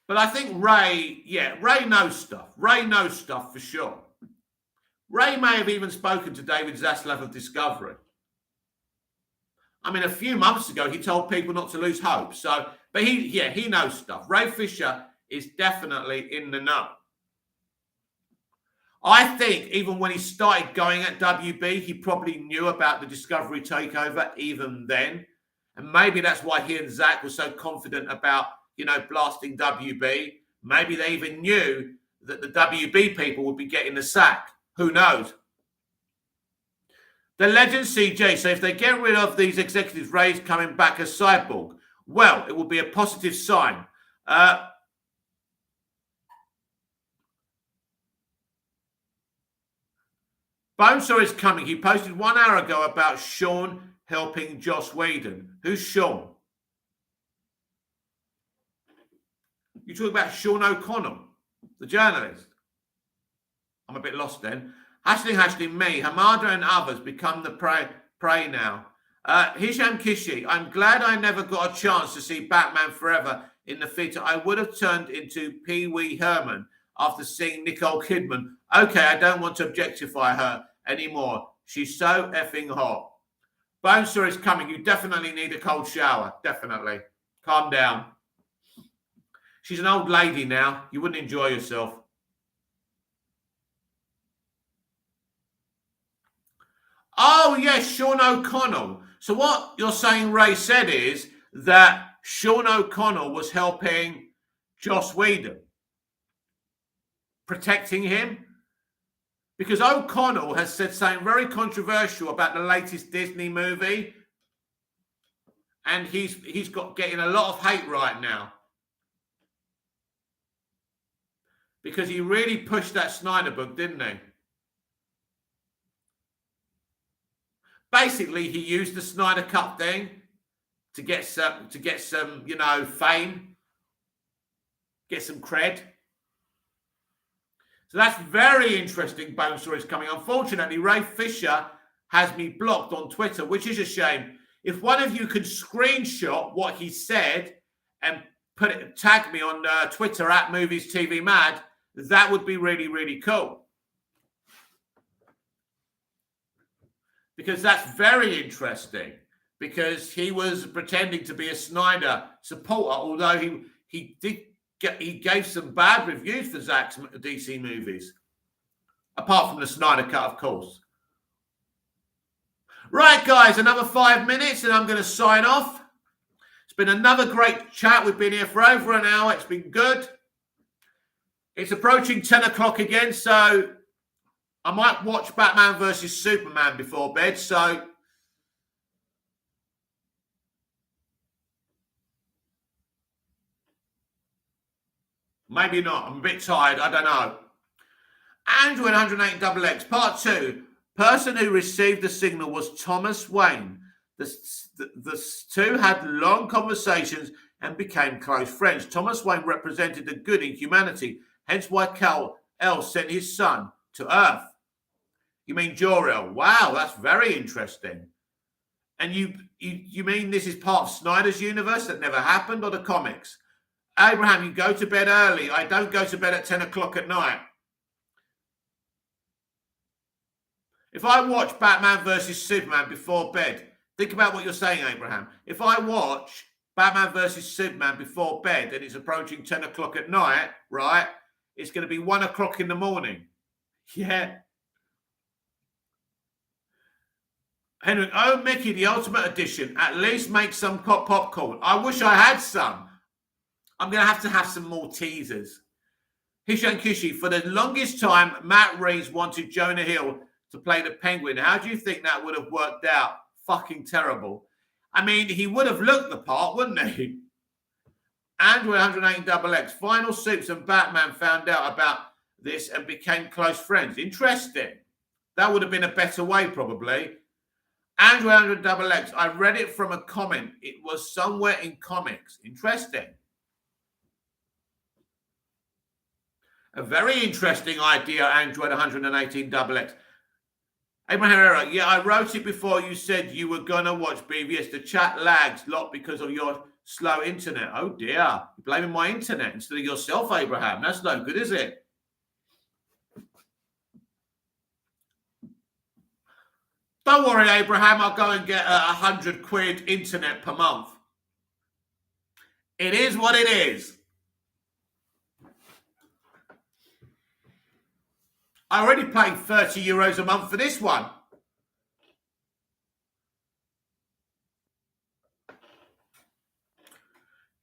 [SPEAKER 1] But I think Ray knows stuff. Ray knows stuff for sure. Ray may have even spoken to David Zaslav of Discovery. I mean, a few months ago, he told people not to lose hope. But he knows stuff. Ray Fisher is definitely in the know. I think even when he started going at WB, he probably knew about the Discovery takeover even then. And maybe that's why he and Zach were so confident about, blasting WB. Maybe they even knew that the WB people would be getting the sack. Who knows? The legend CJ, so if they get rid of these executives, Ray's coming back as Cyborg. Well, it will be a positive sign. Bonesaw is coming. He posted 1 hour ago about Sean helping Joss Whedon. Who's Sean? You talk about Sean O'Connell, the journalist. I'm a bit lost then. Hashling, me, Hamada and others become the prey now. Hisham Kishi, I'm glad I never got a chance to see Batman Forever in the theatre. I would have turned into Pee Wee Herman after seeing Nicole Kidman. Okay, I don't want to objectify her anymore. She's so effing hot. Bonesaw is coming. You definitely need a cold shower. Definitely. Calm down. She's an old lady now. You wouldn't enjoy yourself. Oh, yes, Sean O'Connell. So what you're saying Ray said is that Sean O'Connell was helping Joss Whedon, protecting him. Because O'Connell has said something very controversial about the latest Disney movie. And he's got getting a lot of hate right now. Because he really pushed that Snyder book, didn't he? Basically, he used the Snyder Cut thing to get some, fame, get some cred. So that's very interesting. Bonesaw is coming. Unfortunately, Ray Fisher has me blocked on Twitter, which is a shame. If one of you could screenshot what he said and tag me on Twitter at Movies TV Mad, that would be really, really cool. because that's very interesting. Because he was pretending to be a Snyder supporter, although he gave some bad reviews for Zack's DC movies, apart from the Snyder cut, of course. Right, guys, another 5 minutes, and I'm going to sign off. It's been another great chat. We've been here for over an hour. It's been good. It's approaching 10 o'clock again, so I might watch Batman versus Superman before bed, so maybe not. I'm a bit tired. I don't know. Andrew 108 XX, part 2. Person who received the signal was Thomas Wayne. The two had long conversations and became close friends. Thomas Wayne represented the good in humanity, hence why Kal-El sent his son to Earth. You mean Jor-El? Wow, that's very interesting. And you mean this is part of Snyder's universe that never happened, or the comics? Abraham, you go to bed early. I don't go to bed at 10 o'clock at night. If I watch Batman versus Superman before bed, think about what you're saying, Abraham. If I watch Batman versus Superman before bed and it's approaching 10 o'clock at night, right, it's going to be 1 o'clock in the morning. Yeah. Henry, oh, Mickey, the Ultimate Edition. At least make some popcorn. I wish I had some. I'm going to have some more teasers. Hishan Kishi, for the longest time, Matt Reeves wanted Jonah Hill to play the Penguin. How do you think that would have worked out? Fucking terrible. I mean, he would have looked the part, wouldn't he? Andrew 108 XX. Final Soups and Batman found out about this and became close friends. Interesting. That would have been a better way, probably. Andrew 100 XX. I read it from a comment. It was somewhere in comics. Interesting. A very interesting idea, Android 118 XX. Abraham Herrera, yeah, I wrote it before you said you were going to watch BVS. The chat lags a lot because of your slow internet. Oh, dear. You're blaming my internet instead of yourself, Abraham. That's no good, is it? Don't worry, Abraham. I'll go and get £100 internet per month. It is what it is. I already paid €30 a month for this one.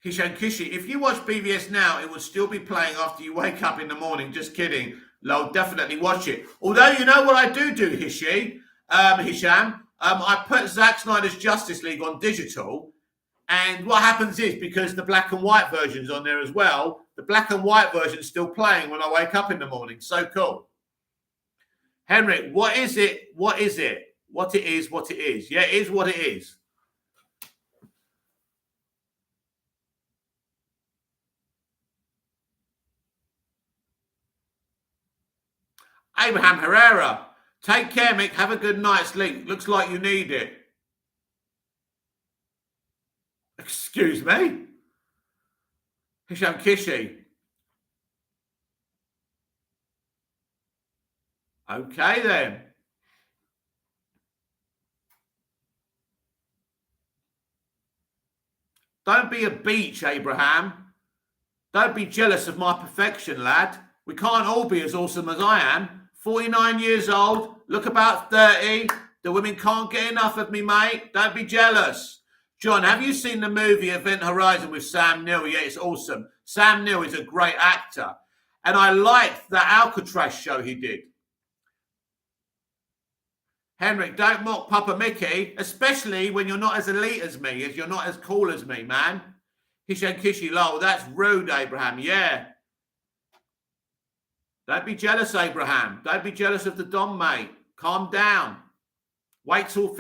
[SPEAKER 1] Hishan Kishi, if you watch BVS now, it will still be playing after you wake up in the morning. Just kidding. I'll definitely watch it. Although, you know what I do, Hisham? I put Zack Snyder's Justice League on digital. And what happens is, because the black and white version's on there as well, the black and white version's still playing when I wake up in the morning. So cool. Henrik, what is it? What is it? What it is, what it is. Yeah, it is what it is. Abraham Herrera, take care, Mick. Have a good night's sleep. Looks like you need it. Excuse me? Hisham Kishi. Okay, then. Don't be a beach, Abraham. Don't be jealous of my perfection, lad. We can't all be as awesome as I am. 49 years old, look about 30. The women can't get enough of me, mate. Don't be jealous. John, have you seen the movie Event Horizon with Sam Neill? Yeah, it's awesome. Sam Neill is a great actor. And I liked that Alcatraz show he did. Henrik, don't mock Papa Mickey, especially when you're not as elite as me, as you're not as cool as me, man. Hishan Kishi, lol, that's rude, Abraham. Yeah. Don't be jealous, Abraham. Don't be jealous of the Dom, mate. Calm down. Wait until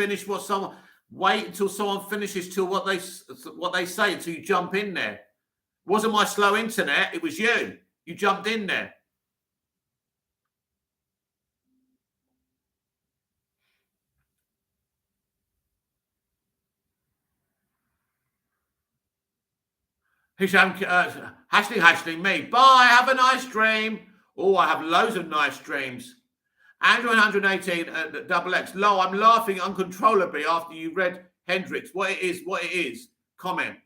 [SPEAKER 1] someone finishes till what they say until you jump in there. It wasn't my slow internet, it was you. You jumped in there. Hisham, Hashtag me. Bye. Have a nice dream. Oh, I have loads of nice dreams. Andrew 118 double X. Lo, I'm laughing uncontrollably after you read Hendrix. What it is. Comment.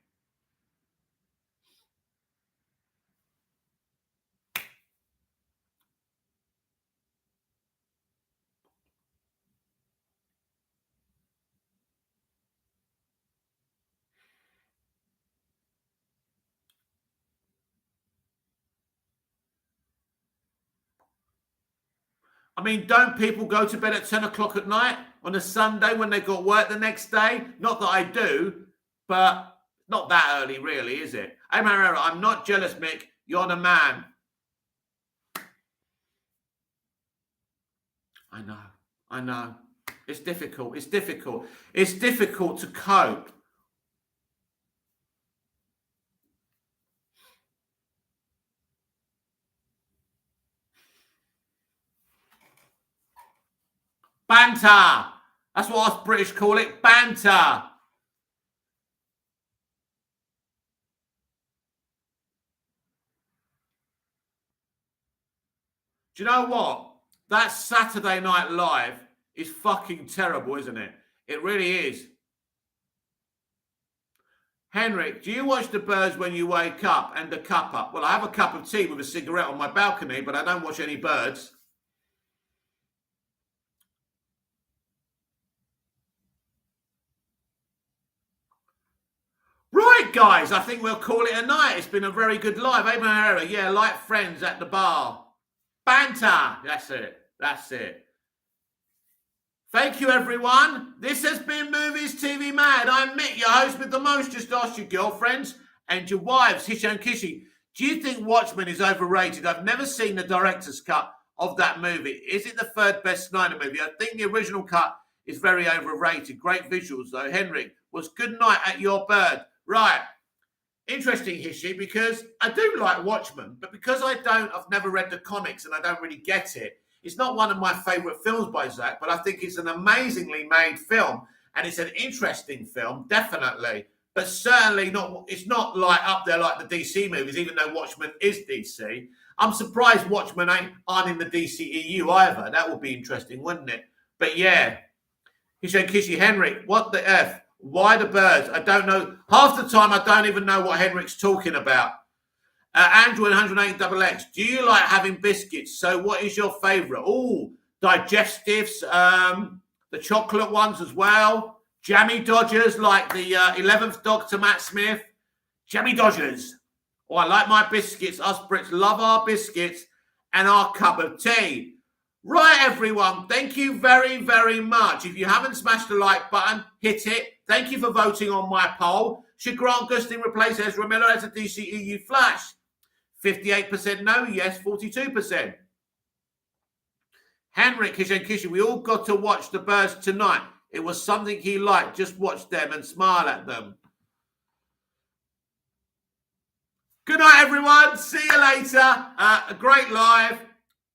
[SPEAKER 1] I mean, don't people go to bed at 10 o'clock at night on a Sunday when they've got work the next day? Not that I do, but not that early, really, is it? Hey, Marrero, I'm not jealous, Mick. You're the man. I know. It's difficult. It's difficult to cope. Banter. That's what us British call it, banter. Do you know what? That Saturday Night Live is fucking terrible, isn't it? It really is. Henrik, do you watch the birds when you wake up and the cup up? Well, I have a cup of tea with a cigarette on my balcony, but I don't watch any birds. Right, guys, I think we'll call it a night. It's been a very good live, eh, Mahara? Yeah, like friends at the bar. Banter. That's it. Thank you, everyone. This has been Movies TV Mad. I'm Mick, your host with the most. Just ask your girlfriends and your wives, Hish and Kishy. Do you think Watchmen is overrated? I've never seen the director's cut of that movie. Is it the third best Snyder movie? I think the original cut is very overrated. Great visuals, though. Henrik, was good night at your bird. Right. Interesting, Hishy, because I do like Watchmen, but because I've never read the comics and I don't really get it. It's not one of my favourite films by Zack, but I think it's an amazingly made film. And it's an interesting film, definitely. But certainly not. It's not like up there like the DC movies, even though Watchmen is DC. I'm surprised Watchmen aren't in the DCEU either. That would be interesting, wouldn't it? But yeah. Hish and Kishy, Henrik, what the F? Why the birds? I don't know. Half the time, I don't even know what Henrik's talking about. Andrew 108 double X. Do you like having biscuits? So what is your favourite? Oh, digestives, the chocolate ones as well. Jammy Dodgers, like the 11th Doctor Matt Smith. Jammy Dodgers. Oh, I like my biscuits. Us Brits love our biscuits and our cup of tea. Right, everyone. Thank you very, very much. If you haven't smashed the like button, hit it. Thank you for voting on my poll. Should Grant Gustin replace Ezra Miller as a DCEU Flash? 58% no, yes, 42%. Henrik, Kish and Kishy, we all got to watch the birds tonight. It was something he liked. Just watch them and smile at them. Good night, everyone. See you later. A great live.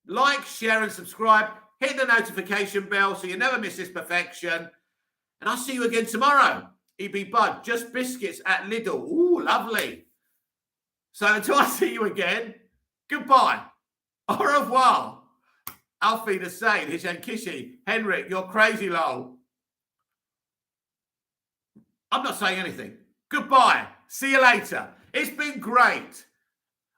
[SPEAKER 1] Like, share, and subscribe. Hit the notification bell so you never miss this perfection. And I'll see you again tomorrow. EB Bud, just biscuits at Lidl. Ooh, lovely. So until I see you again, goodbye. Au revoir. Alfie the Sane, Hish and Kishy. Henrik, you're crazy, lol. I'm not saying anything. Goodbye. See you later. It's been great.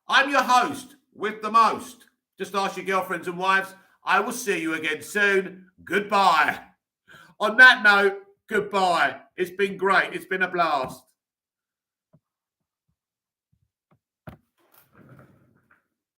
[SPEAKER 1] I'm your host with the most. Just ask your girlfriends and wives. I will see you again soon. Goodbye. On that note, goodbye. It's been great. It's been a blast.